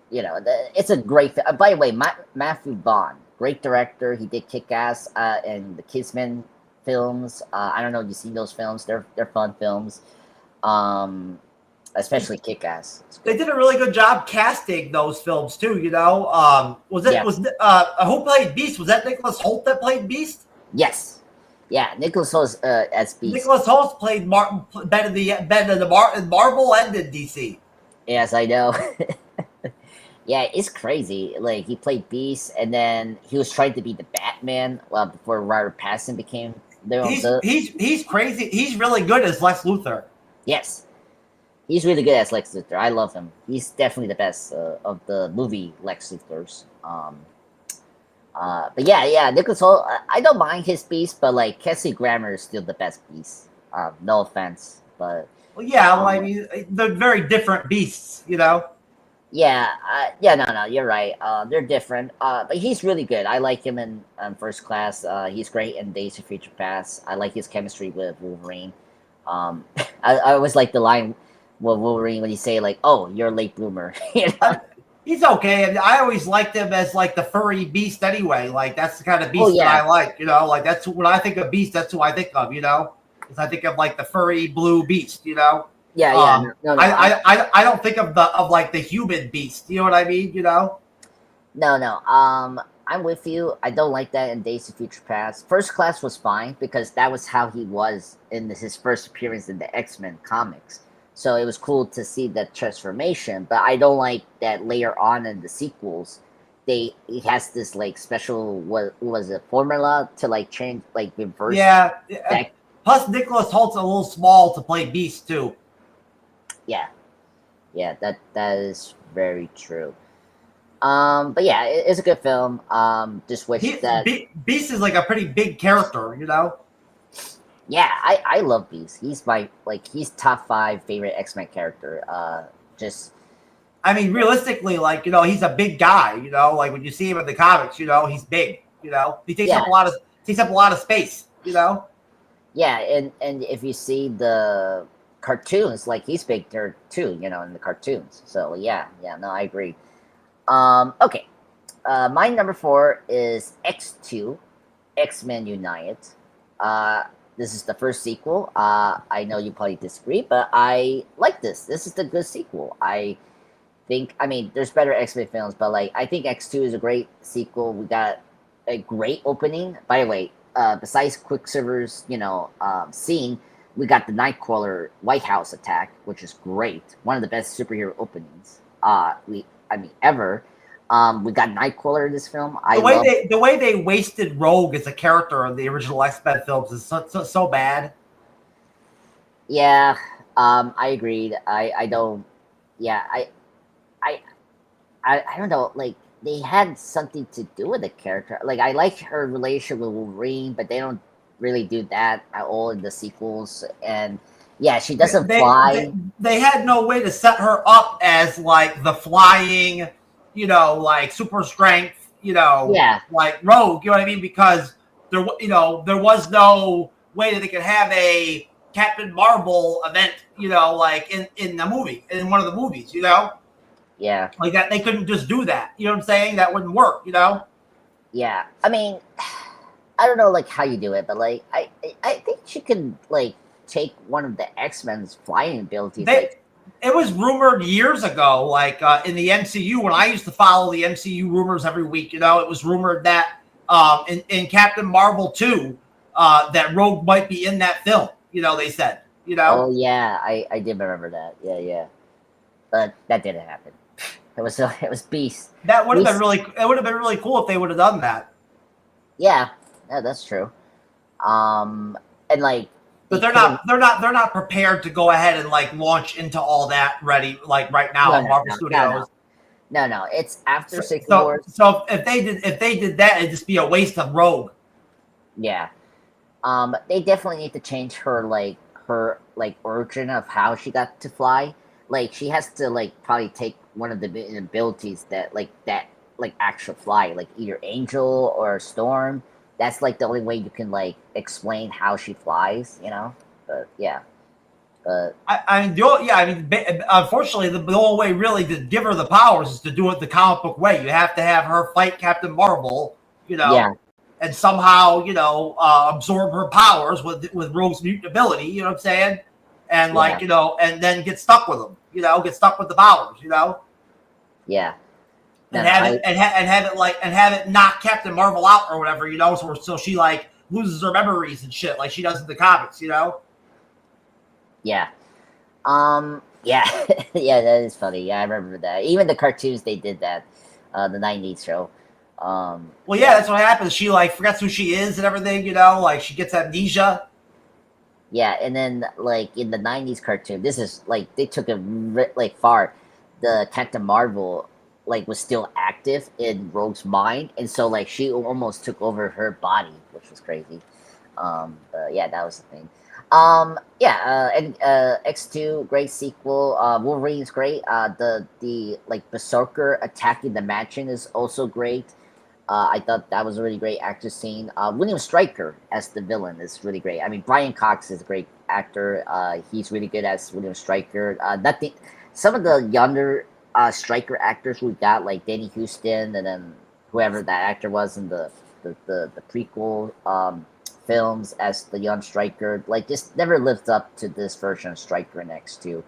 S1: It's a great. By the way, Matthew Vaughn, great director. He did Kick Ass and the Kingsman films. I don't know if you've seen those films. They're fun films. Especially Kick Ass.
S2: They did a really good job casting those films too. Was it
S1: Yeah.
S2: was who played Beast? Was that Nicholas Holt that played Beast?
S1: Yes. Yeah, Nicholas Hoult as Beast.
S2: Nicholas Holt played Ben in in Marvel and in DC.
S1: Yes, I know. Yeah, it's crazy. Like, he played Beast, and then he was trying to be the Batman before Robert Pattinson became their own.
S2: He's crazy. He's really good as Lex Luthor.
S1: Yes, he's really good as Lex Luthor. I love him. He's definitely the best of the movie Lex Luthors. But yeah, Nicholas Hoult. I don't mind his Beast, but like Kelsey Grammer is still the best Beast. No offense, but
S2: Well, yeah. Well, I mean, they're very different beasts.
S1: yeah, no, you're right. They're different. But he's really good. I like him in First Class. He's great in Days of Future Past. I like his chemistry with Wolverine. I always like the line with Wolverine when he say like, "Oh, you're a late bloomer."
S2: He's okay. And I always liked him as like the furry beast anyway. Like that's the kind of beast
S1: yeah.
S2: that I like. Like that's when I think of beast. That's who I think of. Because I think of like the furry blue beast.
S1: Yeah. No.
S2: I don't think of like the human beast. You know what I mean?
S1: No. I'm with you. I don't like that in Days of Future Past. First Class was fine because that was how he was in his first appearance in the X-Men comics. So it was cool to see that transformation. But I don't like that later on in the sequels, he has this like special what was it formula to like change like reverse.
S2: Yeah.
S1: That,
S2: Plus, Nicholas Holt's a little small to play Beast too.
S1: yeah, that is very true. But yeah, it's a good film. Just wish that
S2: Beast is like a pretty big character.
S1: Yeah, I love Beast. He's he's top 5 favorite X-Men character.
S2: I mean, realistically, like he's a big guy. Like when you see him in the comics, he's big. He takes up a lot of space.
S1: Yeah, and if you see the cartoons, like he's big there too, in the cartoons. So yeah, no, I agree. Okay. My number four is X2, X-Men United. Uh, this is the first sequel. I know you probably disagree, but I like this. This is the good sequel. I mean, there's better X-Men films, but like, I think X2 is a great sequel. We got a great opening. By the way, besides Quicksilver's, scene, we got the Nightcrawler White House attack, which is great. One of the best superhero openings. Ever. We got Nightcrawler in this film.
S2: The way they wasted Rogue as a character in the original X-Men films is so bad.
S1: Yeah, I agreed. I don't. Yeah, I, I don't know. Like, they had something to do with the character. Like, I like her relationship with Wolverine, but they don't really do that at all in the sequels. And yeah, she doesn't fly.
S2: They had no way to set her up as like the flying, like super strength,
S1: Yeah,
S2: like Rogue. You know what I mean? Because there was no way that they could have a Captain Marvel event, like in the movie, in one of the movies,
S1: yeah,
S2: like that. They couldn't just do that. You know what I'm saying? That wouldn't work.
S1: yeah. I mean, I don't know like how you do it, but like, I think she could like take one of the X-Men's flying abilities.
S2: It was rumored years ago, like in the MCU, when I used to follow the MCU rumors every week. It was rumored that in Captain Marvel 2, that Rogue might be in that film. They said.
S1: Oh yeah, I did remember that. Yeah, but that didn't happen. It was Beast.
S2: That would have
S1: Beast,
S2: been really. It would have been really cool if they would have done that.
S1: Yeah, that's true. And like,
S2: But they're not prepared to go ahead and like launch into all that ready like right now in Marvel Studios.
S1: No. It's after Secret
S2: So
S1: Wars.
S2: so if they did that, it'd just be a waste of Rogue.
S1: Yeah. They definitely need to change her origin of how she got to fly. Like, she has to like probably take one of the abilities that actual fly, like either Angel or Storm. That's like the only way you can like explain how she flies. But yeah. But
S2: Unfortunately, the only way really to give her the powers is to do it the comic book way. You have to have her fight Captain Marvel,
S1: yeah,
S2: and somehow absorb her powers with Rogue's mutant ability. You know what I'm saying? And like and then get stuck with them. Get stuck with the powers.
S1: yeah.
S2: And have it knock Captain Marvel out or whatever. So she like loses her memories and shit like she does in the comics.
S1: Yeah. Yeah. Yeah, that is funny. Yeah, I remember that. Even the cartoons, they did that. The 90s show.
S2: Well, yeah, that's what happens. She like forgets who she is and everything, like she gets amnesia.
S1: Yeah, and then like in the 90s cartoon, this is like they took it like far. The Captain Marvel like was still active in Rogue's mind, and so like she almost took over her body, which was crazy. But yeah, that was the thing. And X2, great sequel. Wolverine's great. The like Berserker attacking the mansion is also great. I thought that was a really great actor scene. William Stryker as the villain is really great. I mean, Brian Cox is a great actor. He's really good as William Stryker. Some of the younger Stryker actors we got, like Danny Houston, and then whoever that actor was in the prequel films as the young Stryker, like just never lived up to this version of Stryker in X2.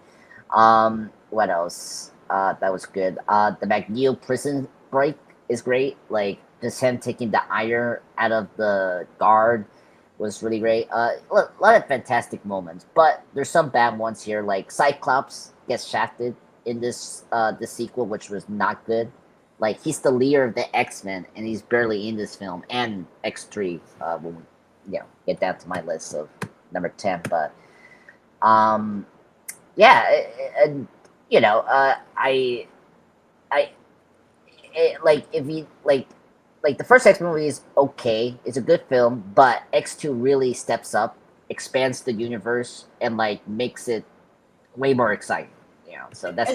S1: What else? That was good. The Magneto prison break is great. Like, just him taking the iron out of the guard was really great. A lot of fantastic moments, but there's some bad ones here. Like Cyclops gets shafted in this sequel, which was not good. Like, he's the leader of the X-Men, and he's barely in this film. And X3, when we get down to my list of number 10. But and like, if you like the first X-Men movie is okay. It's a good film, but X2 really steps up, expands the universe, and like makes it way more exciting. So that's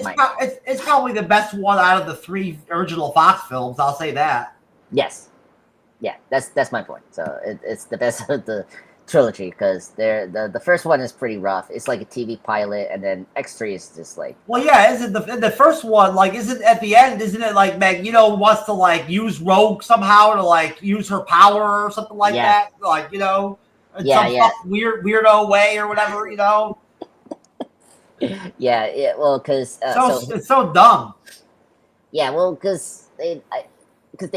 S2: it's probably the best one out of the 3 original Fox films. I'll say that.
S1: Yes. Yeah, that's my point. So it's the best of the trilogy, because the first one is pretty rough. It's like a TV pilot, and then X3 is just like,
S2: Well, yeah, isn't the first one like? Isn't at the end? Isn't it like Magneto wants to like use Rogue somehow to like use her power or something like
S1: yeah,
S2: that? Like in
S1: yeah,
S2: some
S1: yeah,
S2: fucking weirdo way or whatever.
S1: yeah. Well, because
S2: So it's so dumb.
S1: yeah, well, because they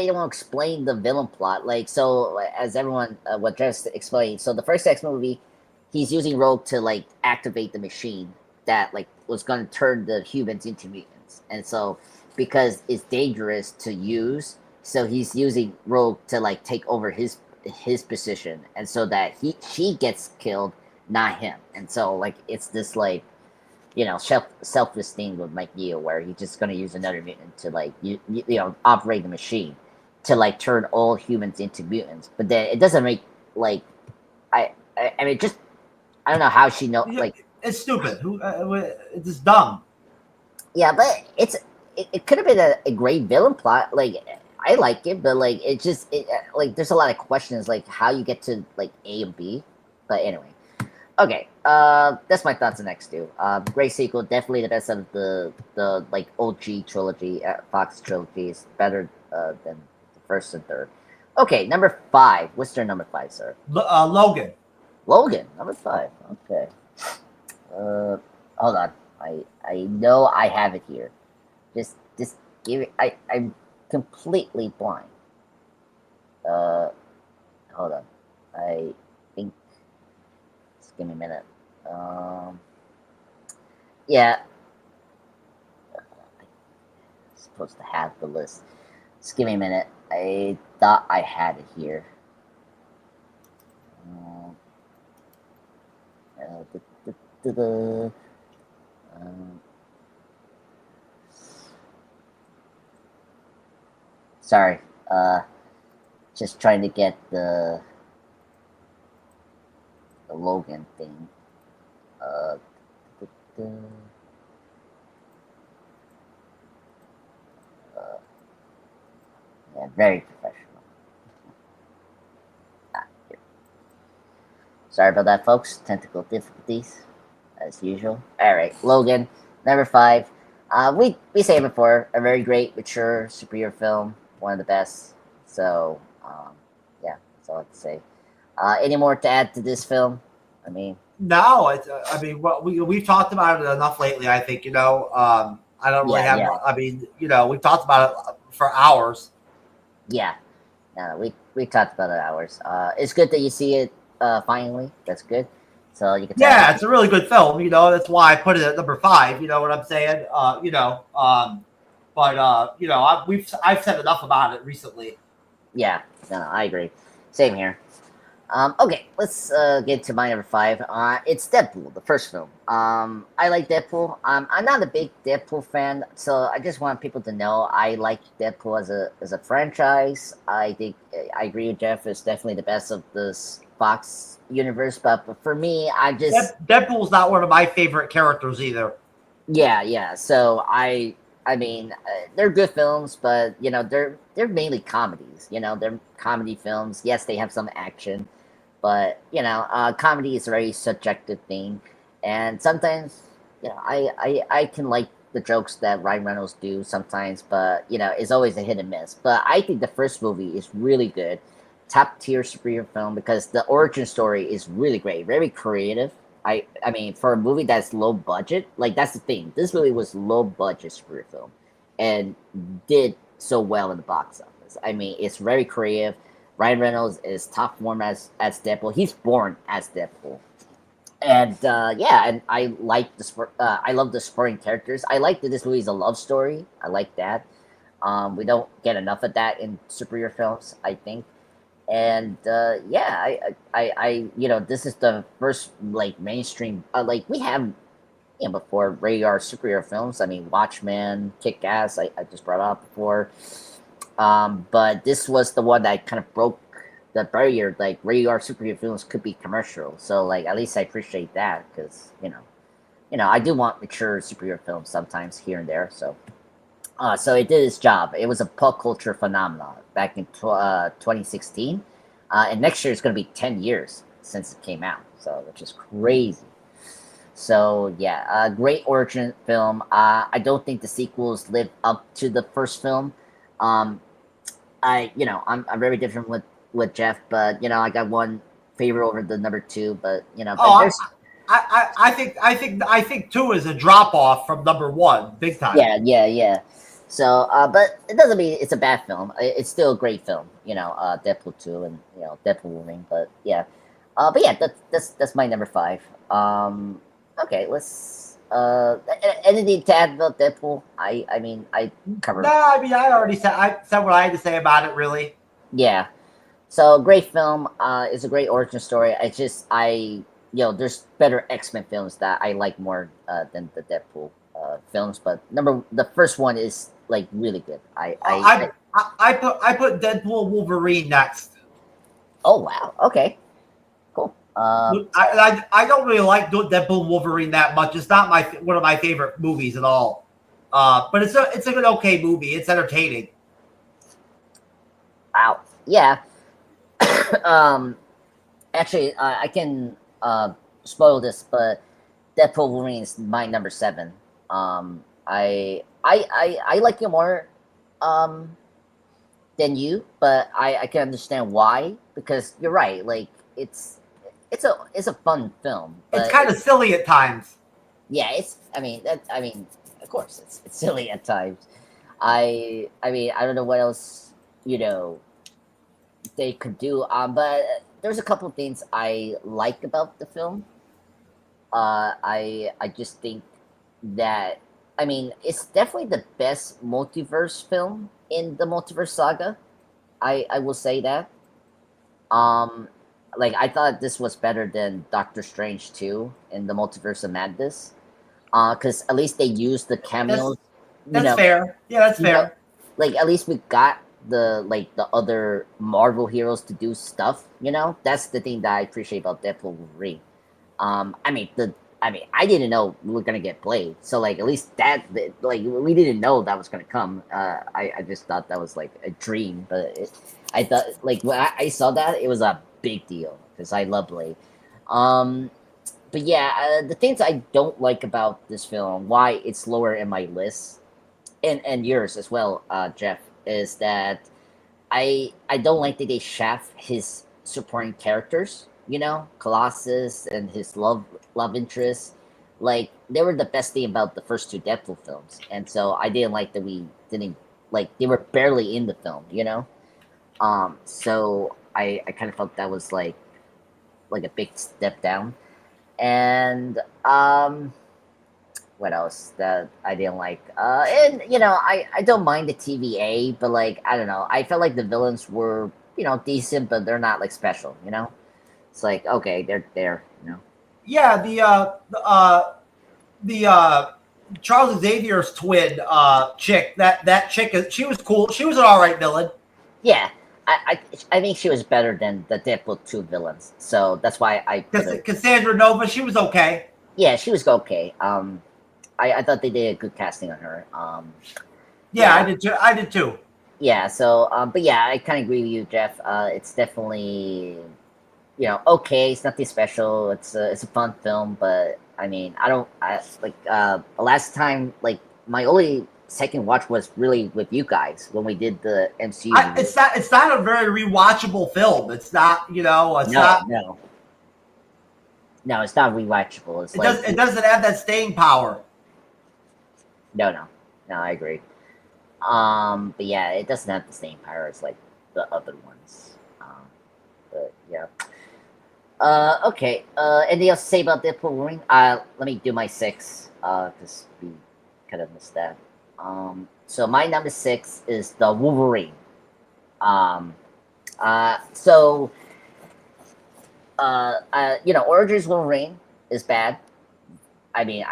S1: don't explain the villain plot. Like, so as everyone, what just explained. So the first X movie, he's using Rogue to like activate the machine that like was going to turn the humans into mutants, and so because it's dangerous to use, so he's using Rogue to like take over his position, and so that she gets killed, not him, and so like it's this like self esteem with Mike Neo, where he's just gonna use another mutant to like operate the machine to like turn all humans into mutants. But then it doesn't make like I mean just I don't know how she know
S2: Yeah,
S1: like
S2: it's stupid. It's just dumb.
S1: yeah, but it could have been a great villain plot. Like I like it, but like like there's a lot of questions like how you get to like A and B. But anyway. Okay, that's my thoughts on X2. Great sequel, definitely the best of the like OG trilogy, Fox trilogy is better than the first and third. Okay, number 5. What's your number 5, sir?
S2: Logan.
S1: Logan, number 5. Okay. Hold on. I know I have it here. Just give it. I'm completely blind. Uh, hold on. I think. Just give me a minute. Yeah, I'm supposed to have the list. Just give me a minute. I thought I had it here. Um, uh, duh, duh, duh, duh. Um, sorry. Just trying to get the Logan thing. Uh, duh, duh, duh. Yeah, very professional. Ah, here. Sorry about that, folks. Technical difficulties, as usual. All right, Logan, number 5. We say it before, a very great, mature superhero film, one of the best. So, yeah, that's all I have to say. Any more to add to this film? I mean,
S2: No, I mean, what we've talked about it enough lately. I think I don't really
S1: yeah,
S2: have.
S1: yeah,
S2: I mean, we've talked about it for hours.
S1: yeah. No, we talked about it hours. It's good that you see it finally. That's good. So you can tell.
S2: Yeah, it's a really good film. That's why I put it at number 5. You know what I'm saying? But I've said enough about it recently.
S1: Yeah, no, I agree. Same here. Okay, let's get to my number 5. It's Deadpool, the first film. I like Deadpool. I'm not a big Deadpool fan, so I just want people to know I like Deadpool as a franchise. I think I agree with Jeff. It's definitely the best of this Fox universe. But for me, I just
S2: Deadpool's not one of my favorite characters either.
S1: yeah. So I mean, they're good films, but they're mainly comedies. They're comedy films. Yes, they have some action, but comedy is a very subjective thing, and sometimes I can like the jokes that Ryan Reynolds do sometimes, but it's always a hit and miss. But I think the first movie is really good, top tier superhero film because the origin story is really great, very creative. I mean, for a movie that's low budget, like that's the thing. This movie was low budget superhero film, and did so well in the box office. I mean, it's very creative. Ryan Reynolds is top form as Deadpool. He's born as Deadpool, and yeah, and I like I love the supporting characters. I like that this movie is a love story. I like that. We don't get enough of that in superhero films, I think. And yeah, this is the first like mainstream. Like we have before radar superhero films. I mean, Watchmen, Kick Ass. I just brought up before. But this was the one that kind of broke the barrier. Like radar superhero films could be commercial. So like at least I appreciate that because I do want mature superhero films sometimes here and there. So it did its job. It was a pop culture phenomenon back in 2016, and next year is going to be 10 years. since it came out, so which is crazy. So yeah, a great origin film. I don't think the sequels live up to the first film. Um, I'm very different with Jeff, but I got one favorite over the number two. But but
S2: Oh,
S1: there's
S2: I think two is a drop off from number one, big time.
S1: yeah. So, but it doesn't mean it's a bad film. It's still a great film. Deadpool two and Deadpool Wolverine. But yeah, that's my number five. Okay, let's anything to add about Deadpool? I mean I covered.
S2: No, I mean I said what I had to say about it. Really,
S1: Yeah. So great film. It's a great origin story. There's better X-Men films that I like more than the Deadpool films. But the first one is like really good.
S2: I put Deadpool Wolverine next.
S1: Oh wow. Okay. Cool.
S2: I don't really like Deadpool Wolverine that much. It's not one of my favorite movies at all. But it's a good okay movie. It's entertaining.
S1: Wow. Yeah. um. Actually, I can spoil this, but Deadpool Wolverine is my number seven. I like it more than you, but I can understand why, because you're right. Like it's a fun film.
S2: It's
S1: But
S2: kind of silly at times.
S1: yeah, I mean, of course, it's silly at times. I mean, I don't know what else they could do. But there's a couple of things I like about the film. I just think that it's definitely the best multiverse film in the multiverse saga. I will say that. Um, like I thought this was better than Doctor Strange 2 in the Multiverse of Madness. Because at least they used the
S2: That's
S1: cameos. You
S2: that's
S1: know,
S2: fair. Yeah, that's
S1: you know,
S2: fair.
S1: like at least we got the other Marvel heroes to do stuff. That's the thing that I appreciate about Deadpool Wolverine. I didn't know we were gonna get Blade, so like at least we didn't know that was gonna come. I just thought that was like a dream, but I thought like when I saw that it was a big deal because I love Blade. Um, but yeah, the things I don't like about this film, why it's lower in my list, and yours as well, Jeff, is that I don't like that they shaft his supporting characters. Colossus and his love interest. Like they were the best thing about the first two Deadpool films, and so I didn't like that we didn't like they were barely in the film. So I kind of felt that was like a big step down, and what else that I didn't like? And I don't mind the TVA, but like I don't know, I felt like the villains were decent, but they're not like special. It's like okay, they're there.
S2: Yeah, the Charles Xavier's twin chick. That chick she was cool. She was an all right villain.
S1: Yeah, I think she was better than the Deadpool 2 villains, so that's why I put her.
S2: Cassandra Nova. She was okay.
S1: Yeah, she was okay. I thought they did a good casting on her.
S2: Yeah,
S1: Yeah.
S2: I did too. I did too.
S1: Yeah. So, but yeah, I kind of agree with you, Jeff. It's definitely okay. It's nothing special. It's a fun film, but I mean, I like last time like my only second watch was really with you guys when we did the MCU.
S2: It's not a very rewatchable film. It's not. It's
S1: No,
S2: not.
S1: no, no. It's not rewatchable. It's
S2: It doesn't have that staying power.
S1: no. I agree. But yeah, it doesn't have the same power as like the other ones. But yeah. Okay. Anything else to say about Deadpool Wolverine? Let me do my six. Because we kind of missed that. So my number six is the Wolverine. Um, so Origins Wolverine is bad. I mean,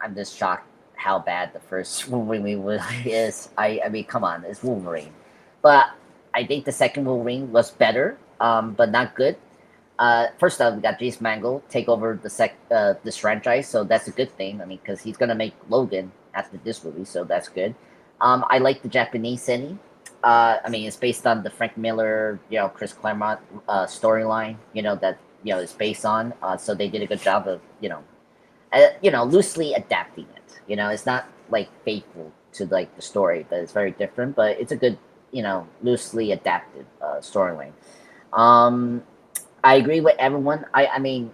S1: I'm just shocked how bad the first Wolverine is. I mean, come on, it's Wolverine. But I think the second Wolverine was better, but not good. First off, we got James Mangold take over this franchise, so that's a good thing. I mean, because he's gonna make Logan after this movie, so that's good. I like the Japanese setting. I mean, it's based on the Frank Miller, Chris Claremont storyline. That it's based on. So they did a good job of loosely adapting it. It's not like faithful to like the story, but it's very different. But it's a good loosely adapted storyline. Um, I agree with everyone. I mean,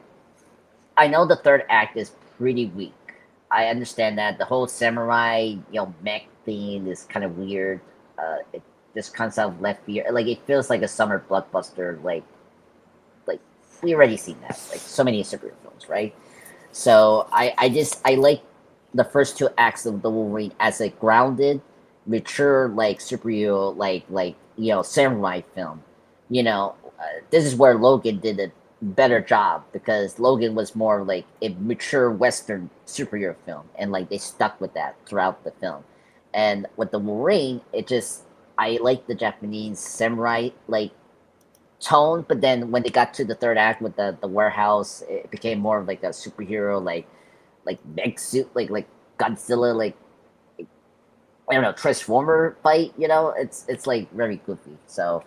S1: I know the third act is pretty weak. I understand that the whole samurai, mech thing is kind of weird. It just comes out of left field. Like it feels like a summer blockbuster. Like we already seen that. Like so many superhero films, right? So I like the first two acts of the Wolverine as a grounded, mature like superhero samurai film. This is where Logan did a better job because Logan was more like a mature Western superhero film, and like they stuck with that throughout the film. And with the Wolverine, I like the Japanese samurai like tone, but then when they got to the third act with the warehouse, it became more of like a superhero like mech suit like Godzilla I don't know, Transformer fight. It's like very goofy. So,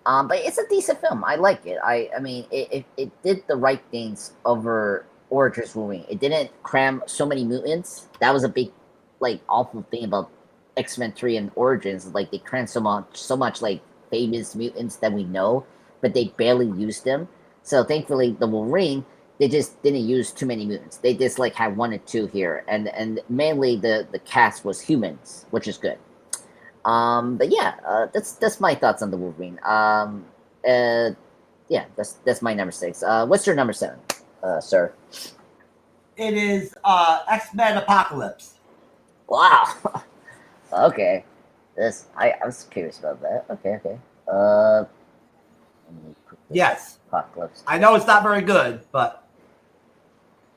S1: but it's a decent film. I like it. I mean, it did the right things over Origins Wolverine. It didn't cram so many mutants. That was a big, like, awful thing about X-Men 3 and Origins. Like they crammed so much like famous mutants that we know, but they barely used them. So thankfully, the Wolverine they just didn't use too many mutants. They just like had one or two here, and mainly the cast was humans, which is good. But yeah, that's my thoughts on the Wolverine. Yeah, that's my number 6. What's your number 7, sir?
S2: It is X-Men Apocalypse.
S1: Wow. Okay, I was curious about that. Okay. Let me put this
S2: Yes,
S1: Apocalypse.
S2: I know it's not very good, but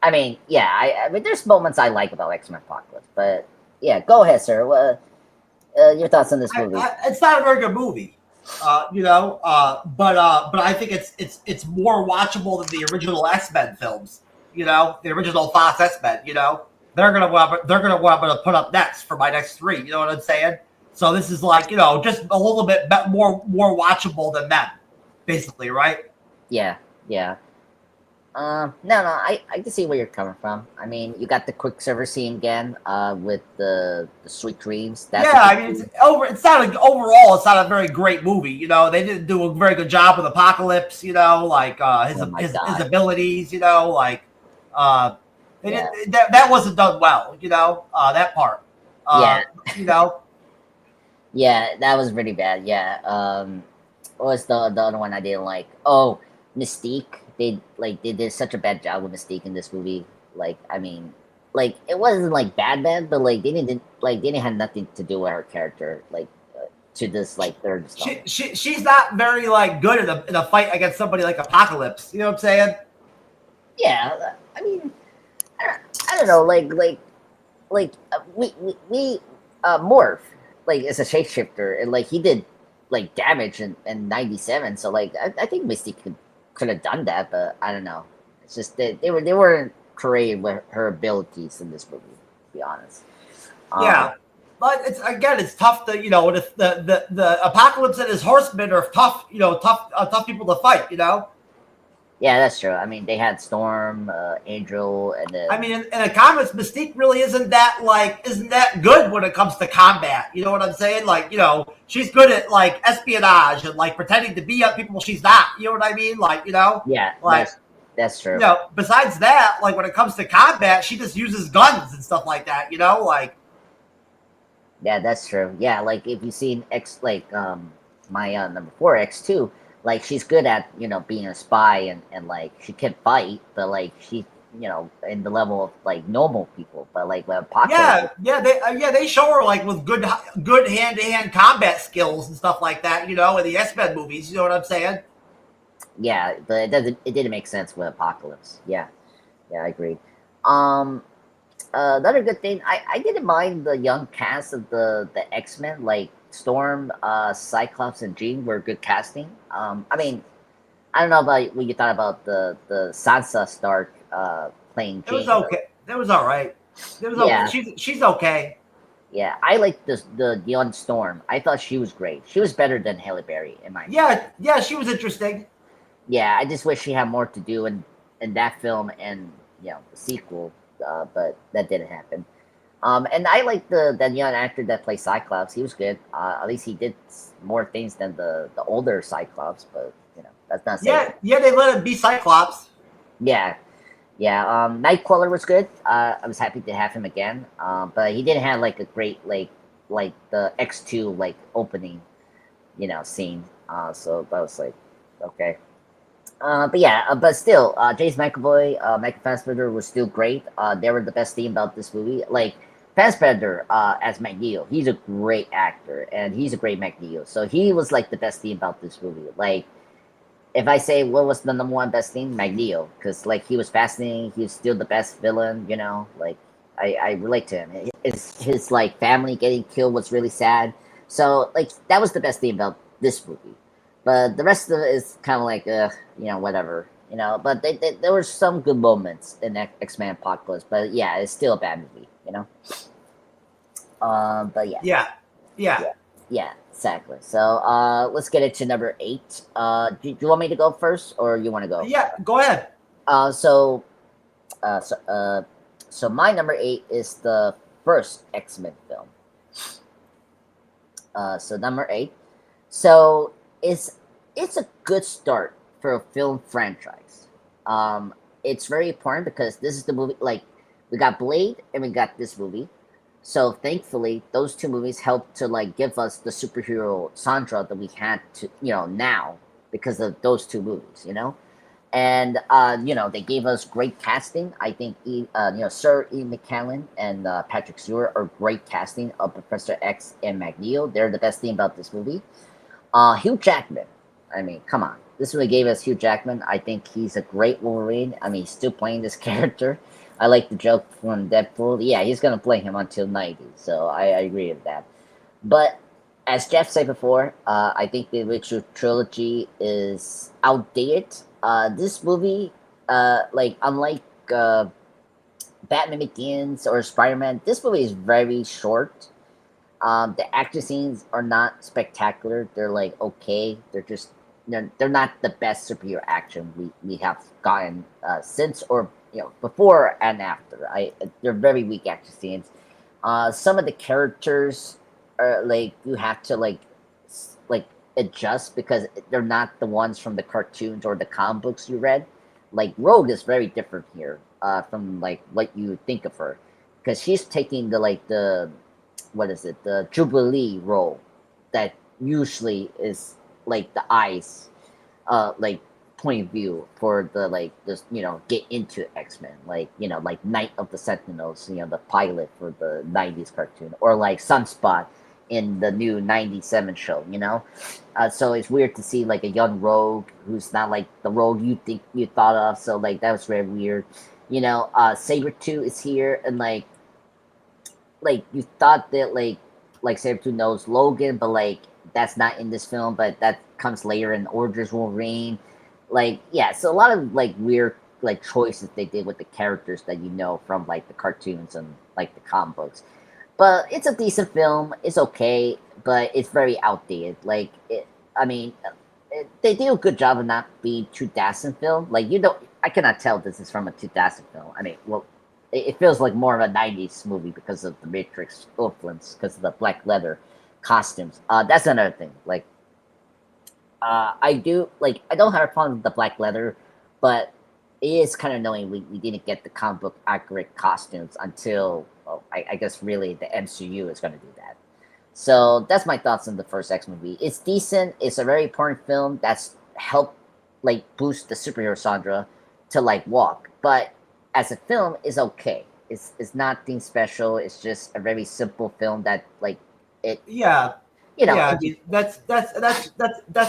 S1: I mean, yeah, I mean, there's moments I like about X-Men Apocalypse, but yeah, go ahead, sir. Your thoughts on this movie?
S2: it's not a very good movie. But I think it's more watchable than the original X-Men films. The original Fox X-Men. They're gonna put up next for my next 3. You know what I'm saying? So this is like just a little bit more watchable than them, basically, right?
S1: Yeah. No, I can see where you're coming from. I mean, you got the Quicksilver scene again, with the sweet dreams.
S2: I mean, it's not overall. It's not a very great movie. They didn't do a very good job with Apocalypse. Like
S1: Oh my
S2: his
S1: God.
S2: abilities. They
S1: Yeah.
S2: didn't. That wasn't done well. That part.
S1: Yeah.
S2: You know.
S1: Yeah, that was pretty bad. Yeah. What was the other one I didn't like? Oh, Mystique. They did such a bad job with Mystique in this movie. Like, I mean, like it wasn't like bad, but like they didn't have nothing to do with her character. Like, to this like third stuff.
S2: She's not very like good in a fight against somebody like Apocalypse. You know what I'm saying?
S1: Yeah. I mean, I don't know. We Morph like is a shapeshifter, and like he did like damage in '97. So like I think Misty could have done that, but I don't know. It's just that they weren't creative with her abilities in this movie. To be honest.
S2: Yeah. But it's tough to the Apocalypse and his horsemen are tough tough people to fight.
S1: Yeah, that's true. I mean, they had Storm, Angel, and then
S2: I mean, in the comics, Mystique really isn't that good when it comes to combat. You know what I'm saying? Like, she's good at like espionage and like pretending to be people she's not. You know what I mean? Like,
S1: yeah,
S2: like
S1: that's true.
S2: Besides that, like when it comes to combat, she just uses guns and stuff like that. Like.
S1: Yeah, that's true. Yeah, like if you see my number 4 X2, like she's good at being a spy and like she can fight, but like she in the level of like normal people, but like with Apocalypse.
S2: They show her like with good hand to hand combat skills and stuff like that. In the X-Men movies, you know what I'm saying?
S1: Yeah, but it didn't make sense with Apocalypse. Yeah, I agreed. Another good thing, I didn't mind the young cast of the X-Men, like Storm, Cyclops, and Jean were good casting. I mean, I don't know about what you thought about the Sansa Stark playing Jean.
S2: It was okay. That was all right. It was
S1: Yeah.
S2: okay. She's okay.
S1: Yeah, I like the young Storm. I thought she was great. She was better than Halle Berry in my opinion.
S2: Yeah, she was interesting.
S1: yeah, I just wish he had more to do in that film and the sequel, but that didn't happen. And I like the young actor that plays Cyclops. He was good. At least he did more things than the older Cyclops. But that's not saying.
S2: Yeah, they let him be Cyclops.
S1: Yeah, yeah. Nightcrawler was good. I was happy to have him again. But he didn't have like a great like the X2 like opening, scene. So that was like okay. But yeah, but still, James McAvoy, Michael Fassbender was still great. They were the best thing about this movie. Like Fassbender as Magneto, he's a great actor and he's a great Magneto. So he was like the best thing about this movie. Like if I say what was the number one best thing, Magneto, because like he was fascinating. He was still the best villain. Like I relate to him. His like family getting killed was really sad. So like that was the best thing about this movie. But the rest of it is kind of like, whatever. But there were some good moments in X-Men Apocalypse. But yeah, it's still a bad movie. But yeah.
S2: Yeah.
S1: Yeah, exactly. So let's get into number 8. Do you want me to go first, or you want to go?
S2: Yeah, go ahead.
S1: So my number 8 is the first X-Men film. So number 8. So it's a good start for a film franchise. It's very important because this is the movie. Like we got Blade and we got this movie. So thankfully, those two movies helped to like give us the superhero Sandra that we had to now because of those two movies. And they gave us great casting. I think Sir Ian McKellen and Patrick Stewart are great casting of Professor X and Magneto. They're the best thing about this movie. Hugh Jackman. I mean, come on. This movie gave us Hugh Jackman. I think he's a great Wolverine. I mean, he's still playing this character. I like the joke from Deadpool. Yeah, he's going to play him until 90. So I agree with that. But as Jeff said before, I think the original trilogy is outdated. This movie, unlike Batman Begins or Spider-Man, this movie is very short. The action scenes are not spectacular. They're like okay. They're just they're not the best superhero action we have gotten since or before and after. They're very weak action scenes. Some of the characters are like you have to like adjust because they're not the ones from the cartoons or the comic books you read. Like Rogue is very different here from like what you think of her because she's taking the what is it, the Jubilee role that usually is like the eyes like point of view for the like this get into X-Men, like like Night of the Sentinels, the pilot for the 90s cartoon, or like Sunspot in the new 97 show. So it's weird to see like a young Rogue who's not like the Rogue you think you thought of, so like that was very weird. Sabretooth is here, and like you thought that like Sabretooth knows Logan, but like that's not in this film, but that comes later in Origins Wolverine. Like yeah, so a lot of like weird like choices they did with the characters that from like the cartoons and like the comic books. But it's a decent film. It's okay, but it's very outdated. Like they do a good job of not being 2000 film. Like I cannot tell this is from a 2000 film. I mean, well, it feels like more of a 90s movie because of the Matrix influence, because of the black leather costumes. That's another thing. Like, I don't have a problem with the black leather, but it is kind of annoying we didn't get the comic book accurate costumes until, I guess, really the MCU is going to do that. So that's my thoughts on the first X movie. It's decent. It's a very important film that's helped like boost the superhero Sandra to like walk, but as a film is okay. It's nothing special. It's just a very simple film that like it.
S2: Yeah, yeah. I mean, that's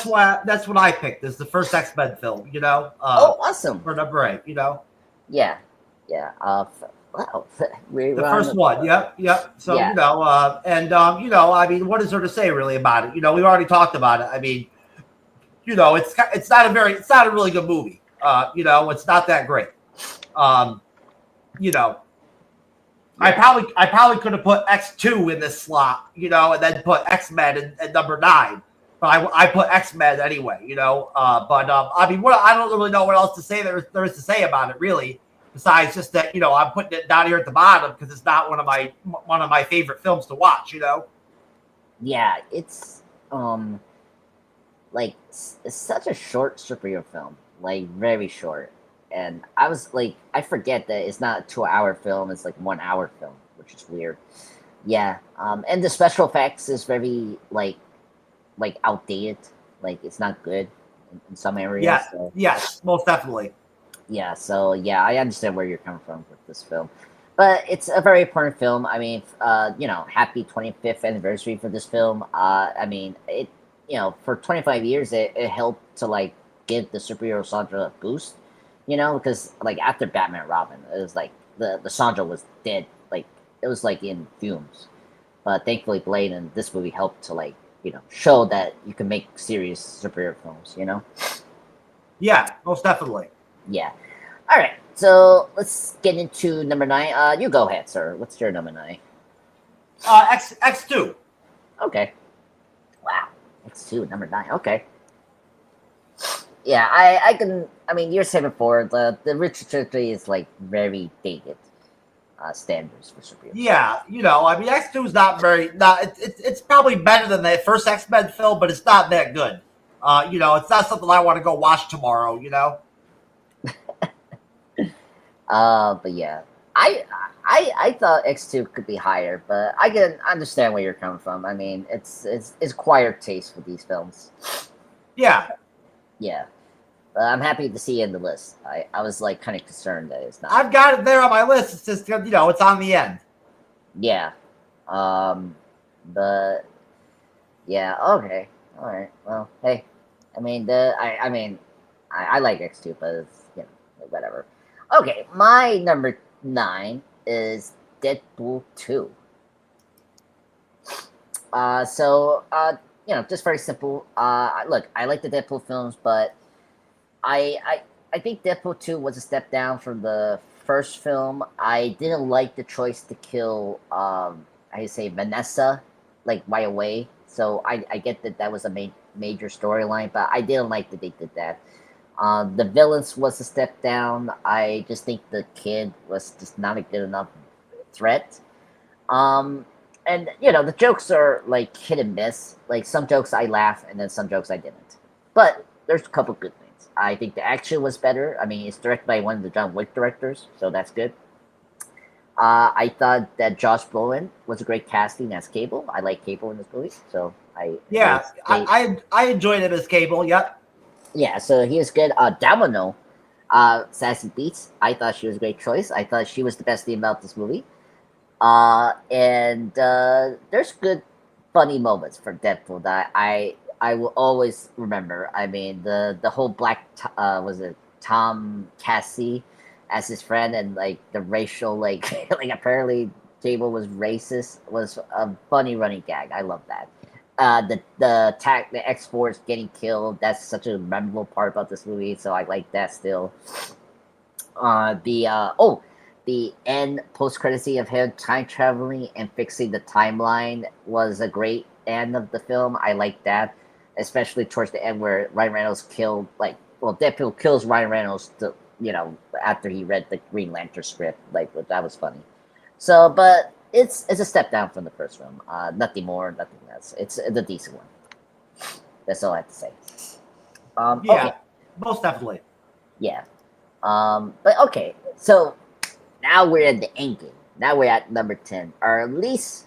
S2: why that's what I picked. Is the first X-Men film.
S1: Oh, awesome.
S2: For number 8.
S1: Yeah, yeah. Wow.
S2: The first one. Yep. So
S1: yeah.
S2: I mean, what is there to say really about it? We've already talked about it. I mean, it's not a really good movie. It's not that great. I probably could have put X2 in this slot, and then put X-Men at number 9. but I put X-Men anyway, you know. But I mean, I don't really know what else to say there is to say about it, really, besides just that, you know, I'm putting it down here at the bottom because it's not one of my favorite films to watch, you know.
S1: Yeah, it's like it's such a short superhero film, like very short. And I was like, I forget that it's not a 2 hour film; it's like 1 hour film, which is weird. Yeah, and the special effects is very like outdated. Like it's not good in some areas.
S2: Yeah,
S1: So
S2: yes, most definitely.
S1: yeah, so yeah, I understand where you're coming from with this film, but it's a very important film. I mean, you know, happy 25th anniversary for this film. I mean, it, you know, for 25 years, it helped to like give the superhero genre a boost. You know, because like after Batman and Robin, it was like the genre was dead. Like it was like in fumes. But thankfully, Blade and this movie helped to like, you know, show that you can make serious superhero films. You know.
S2: Yeah, most definitely.
S1: Yeah. All right. So let's get into number nine. You go ahead, sir. What's your number nine?
S2: X2.
S1: Okay. Wow. X2, number nine. Okay. Yeah, I can. I mean, you're saying before the Richard trilogy is like very dated standards for superheroes.
S2: Yeah, you know, I mean, X2 is not very not. It's probably better than the first X-Men film, but it's not that good. You know, it's not something I want to go watch tomorrow. You know.
S1: But yeah, I thought X2 could be higher, but I can understand where you're coming from. I mean, it's acquired taste for these films.
S2: Yeah,
S1: Yeah. I'm happy to see it in the list. I was like kind of concerned that it's not.
S2: I've got it there on my list. It's just, you know, it's on the end.
S1: Yeah. Um, but yeah. Okay. All right. Well, hey. I mean, I mean, I like X2, but it's, you know, whatever. Okay. My number nine is Deadpool 2. You know, just very simple. Look, I like the Deadpool films, but I I I think Deadpool 2 was a step down from the first film. I didn't like the choice to kill how you say Vanessa like right away. So I get that that was a major storyline, but I didn't like that they did that. The villains was a step down. I just think the kid was just not a good enough threat. Um, and you know the jokes are like hit and miss. Like some jokes I laugh, and then some jokes I didn't. But there's a couple good things. I think the action was better. I mean, it's directed by one of the John Wick directors, so that's good. I thought that Josh Brolin was a great casting as Cable. I like Cable in this movie, so I
S2: Yeah, I enjoyed it as Cable. Yep.
S1: yeah, so he was good. Domino, Sassy Beats. I thought she was a great choice. I thought she was the best thing about this movie. And there's good, funny moments for Deadpool that I will always remember. I mean, the whole was it Tom Cassie as his friend, and like the racial like like apparently Cable was racist was a funny running gag. I love that. The X Force getting killed. That's such a memorable part about this movie. So I like that still. The end post credit scene of him time traveling and fixing the timeline was a great end of the film. I like that, especially towards the end where Ryan Reynolds killed Deadpool kills Ryan Reynolds to, you know, after he read the Green Lantern script. Like that was funny. So, but it's a step down from the first film. Nothing more, nothing less. It's the decent one. That's all I have to say.
S2: Yeah,
S1: Okay.
S2: most definitely.
S1: Yeah. But okay, so now we're at the end game. Now we're at number 10. Our least,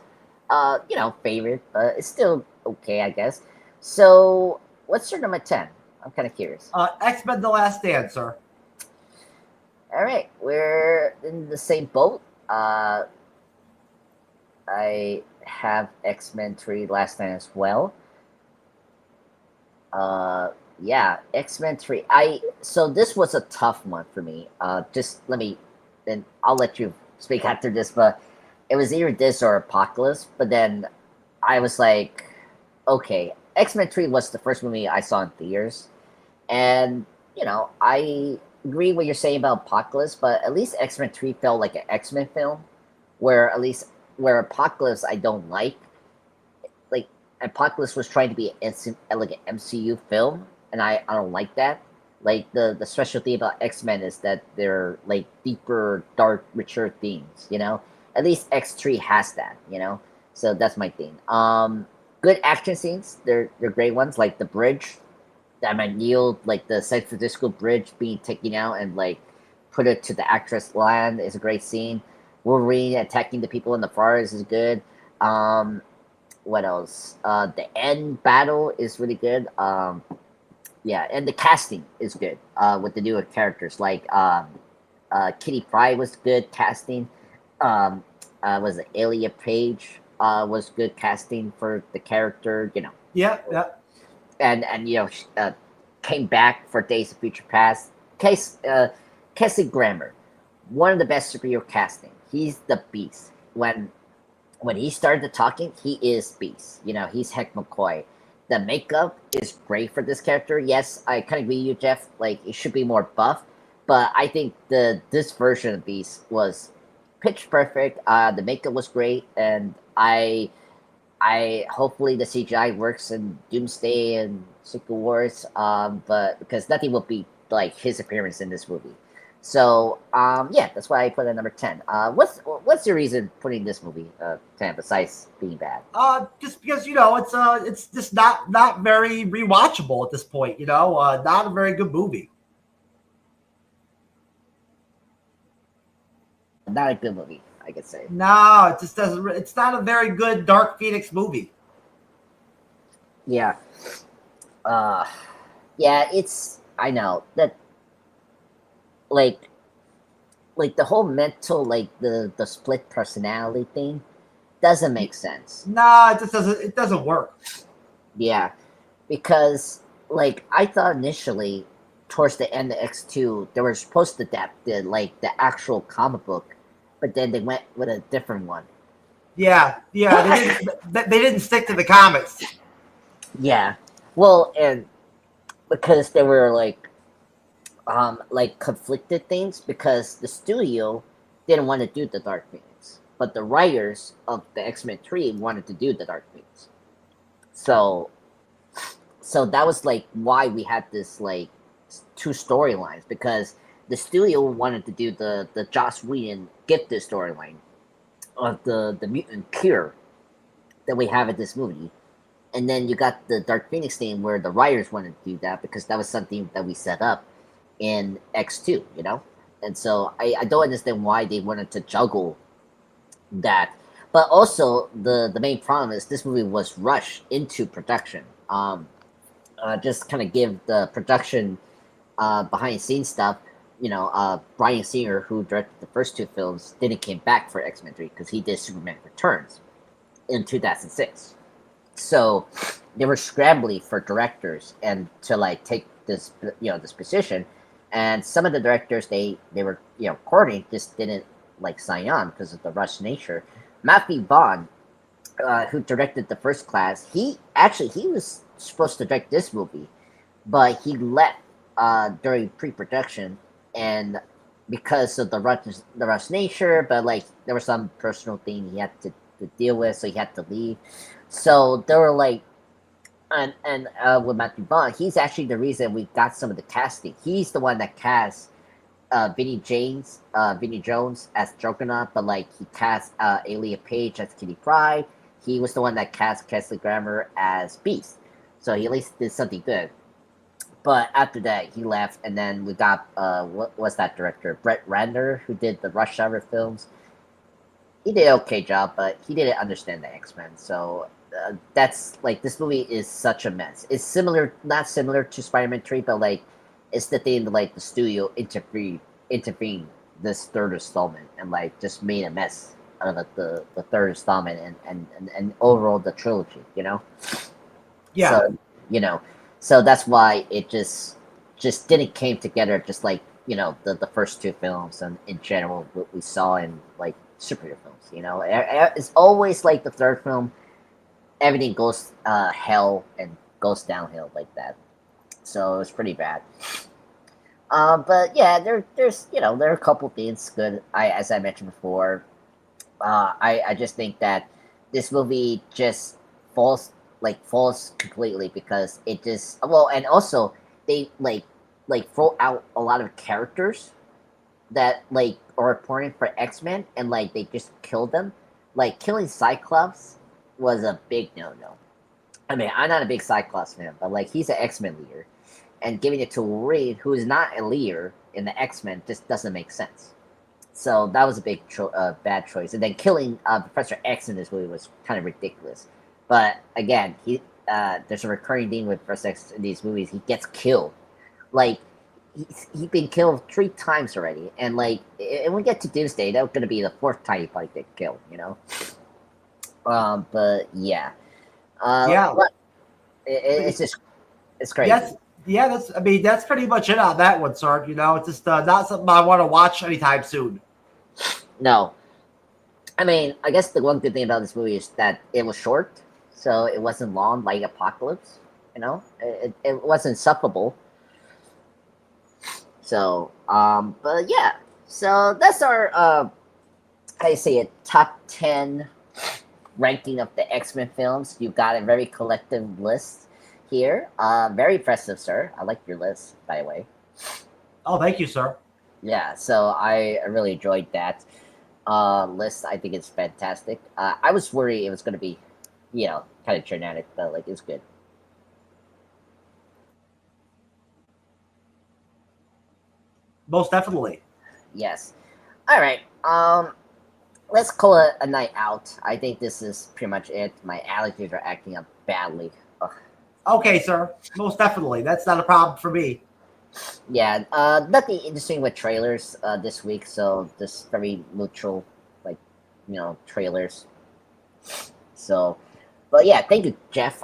S1: you know, favorite, but it's still okay, I guess. So, what's your number 10? I'm kind of curious.
S2: X-Men: The Last Stand, sir.
S1: All right, we're in the same boat. I have X-Men 3 Last Stand as well. Yeah, X-Men 3. So this was a tough one for me. Just let me, then I'll let you speak after this, but it was either this or Apocalypse, but then I was like, okay, X-Men 3 was the first movie I saw in theaters, and you know, I agree what you're saying about Apocalypse, but at least X-Men 3 felt like an X-Men film, where at least where Apocalypse I don't like Apocalypse was trying to be like an MCU film, and I don't like that. Like the specialty about X-Men is that they're like deeper, dark, richer themes. At least X3 has that. So that's my thing. Good action scenes. They're great ones, like the bridge that McNeil, like the San Francisco bridge being taken out and like put it to the actress land is a great scene. Wolverine attacking the people in the forest is good. Um, what else? The end battle is really good. Yeah, and the casting is good. With the newer characters, like Kitty Pryde was good casting. Um, was it Elia Page? Was good casting for the character.
S2: Yeah, yeah.
S1: And came back for Days of Future Past. Kelsey Grammer, one of the best superhero casting. He's the beast. When he started talking, he is beast. He's Heck McCoy. The makeup is great for this character. Yes, I kind of agree with you, Jeff. Like it should be more buff, but I think this version of Beast was pitch perfect. The makeup was great, and I hopefully the CGI works in Doomsday and Secret Wars. But because nothing will beat like his appearance in this movie. So yeah, that's why I put it at number 10. What's your reason putting this movie 10 besides being bad?
S2: Just because it's just not very rewatchable at this point. Not a very good movie.
S1: Not a good movie, I could say.
S2: No, it just doesn't. It's not a very good Dark Phoenix movie.
S1: Yeah. Uh, yeah, I know that like the whole mental like the split personality thing doesn't make sense.
S2: No, it just doesn't. It doesn't work.
S1: Yeah, because like I thought initially towards the end of X2 they were supposed to adapt the actual comic book, but then they went with a different one.
S2: Yeah. They didn't stick to the comics.
S1: Yeah. Well, and because they were like conflicted things because the studio didn't want to do the Dark Phoenix, but the writers of the X-Men 3 wanted to do the Dark Phoenix. So that was like why we had this like two storylines, because the studio wanted to do the Joss Whedon gifted storyline of the mutant cure that we have in this movie. And then you got the Dark Phoenix thing where the writers wanted to do that because that was something that we set up in X2, And so I don't understand why they wanted to juggle that. But also the main problem is this movie was rushed into production. Just kind of give the production behind the scenes stuff. Bryan Singer, who directed the first two films, didn't came back for X-Men 3 because he did Superman Returns in 2006. So they were scrambling for directors and to like take this this position, and some of the directors they were courting just didn't like sign on because of the rush nature. Matthew Vaughn, who directed the First Class, he was supposed to direct this movie, but he left during pre-production, and because of the rush nature, but like there was some personal thing he had to deal with, so he had to leave. So they were like, and with Matthew Vaughn, he's actually the reason we got some of the casting. He's the one that cast Vinnie Jones as Juggernaut, but like he cast Elia Page as Kitty Pryde. He was the one that cast Kelsey Grammer as Beast. So he at least did something good. But after that, he left, and then we got what was that director, Brett Ratner, who did the Rush Hour films. He did an okay job, but he didn't understand the X-Men. So that's like this movie is such a mess. It's not similar to Spider-Man 3, but like it's the thing that like the studio intervened this third installment and like just made a mess out of the third installment and overall the trilogy.
S2: Yeah.
S1: So so that's why it just didn't came together. Just like the first two films and in general what we saw in like superhero films. It's always like the third film, everything goes hell and goes downhill like that. So it's pretty bad. But yeah, there's there are a couple things good. As I mentioned before, I just think that this movie just falls like falls completely because it just and also they like throw out a lot of characters that like are important for X-Men and like they just kill them. Like killing Cyclops was a big no-no. I mean, I'm not a big Cyclops fan, but like he's an X-Men leader, and giving it to Wolverine, who is not a leader in the X-Men, just doesn't make sense. So that was a big bad choice. And then killing Professor X in this movie was kind of ridiculous. But again, there's a recurring theme with Professor X in these movies. He gets killed. Like he's been killed 3 times already, and like and we get to Doomsday, that's gonna be the 4th time he probably get killed. You know. But yeah.
S2: Yeah.
S1: But it's just it's crazy.
S2: That's I mean that's pretty much it on that one, sir. You know, it's just not something I want to watch anytime soon.
S1: No, I mean, I guess the one good thing about this movie is that it was short, so it wasn't long like Apocalypse. You know, it wasn't insufferable. So, but yeah, so that's our how you say it, top 10 ranking of the X-Men films. You got a very collective list here. Very impressive, sir. I like your list, by the way.
S2: Oh, thank you, sir.
S1: Yeah, so I really enjoyed that list. I think it's fantastic. I was worried it was going to be, kind of genetic, but like it's good.
S2: Most definitely.
S1: Yes. All right. Let's call it a night out. I think this is pretty much it. My allergies are acting up badly. Ugh.
S2: Okay, sir. Most definitely. That's not a problem for me.
S1: Yeah. Nothing interesting with trailers this week. So just very neutral, like trailers. So, but yeah, thank you, Jeff.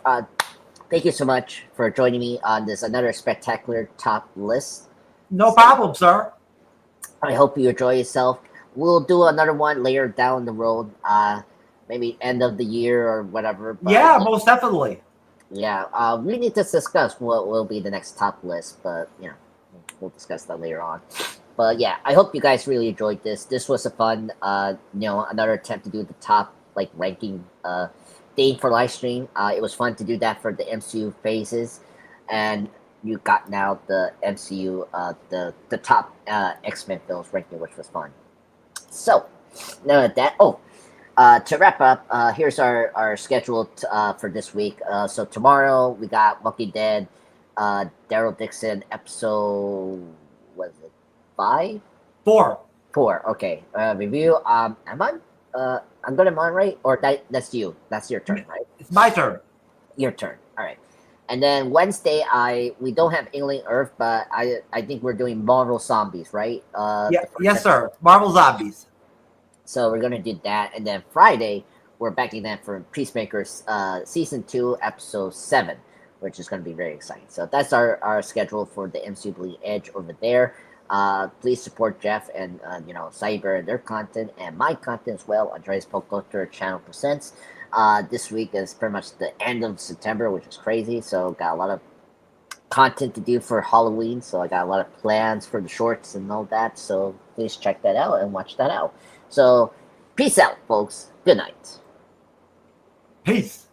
S1: Thank you so much for joining me on this another spectacular top list.
S2: No problem, sir.
S1: I hope you enjoy yourself. We'll do another one later down the road, maybe end of the year or whatever. But
S2: Yeah, most definitely.
S1: yeah, we need to discuss what will be the next top list, but we'll discuss that later on. But yeah, I hope you guys really enjoyed this. This was a fun, another attempt to do the top like ranking thing for live stream. It was fun to do that for the MCU phases, and you got now the MCU, the top X-Men films ranking, which was fun. So now that to wrap up, here's our schedule for this week. So tomorrow we got Walking Dead, Daryl Dixon episode. Was it 5?
S2: 4.
S1: 4. Okay. Review. Am I? I'm gonna right, or that's you. That's your turn, right?
S2: It's my turn.
S1: Your turn. All right. And then Wednesday, we don't have Alien Earth, but I think we're doing Marvel Zombies, right?
S2: Yeah, yes, sir. Marvel Zombies.
S1: So we're gonna do that, and then Friday we're back again for Peacemakers season 2, episode 7, which is gonna be very exciting. So that's our schedule for the MCU Bleeding Edge over there. Please support Jeff and Cyber and their content and my content as well. Andreas Pop Culture Channel Presents. This week is pretty much the end of September, which is crazy. So got a lot of content to do for Halloween. So I got a lot of plans for the shorts and all that. So please check that out and watch that out. So peace out, folks. Good night.
S2: Peace.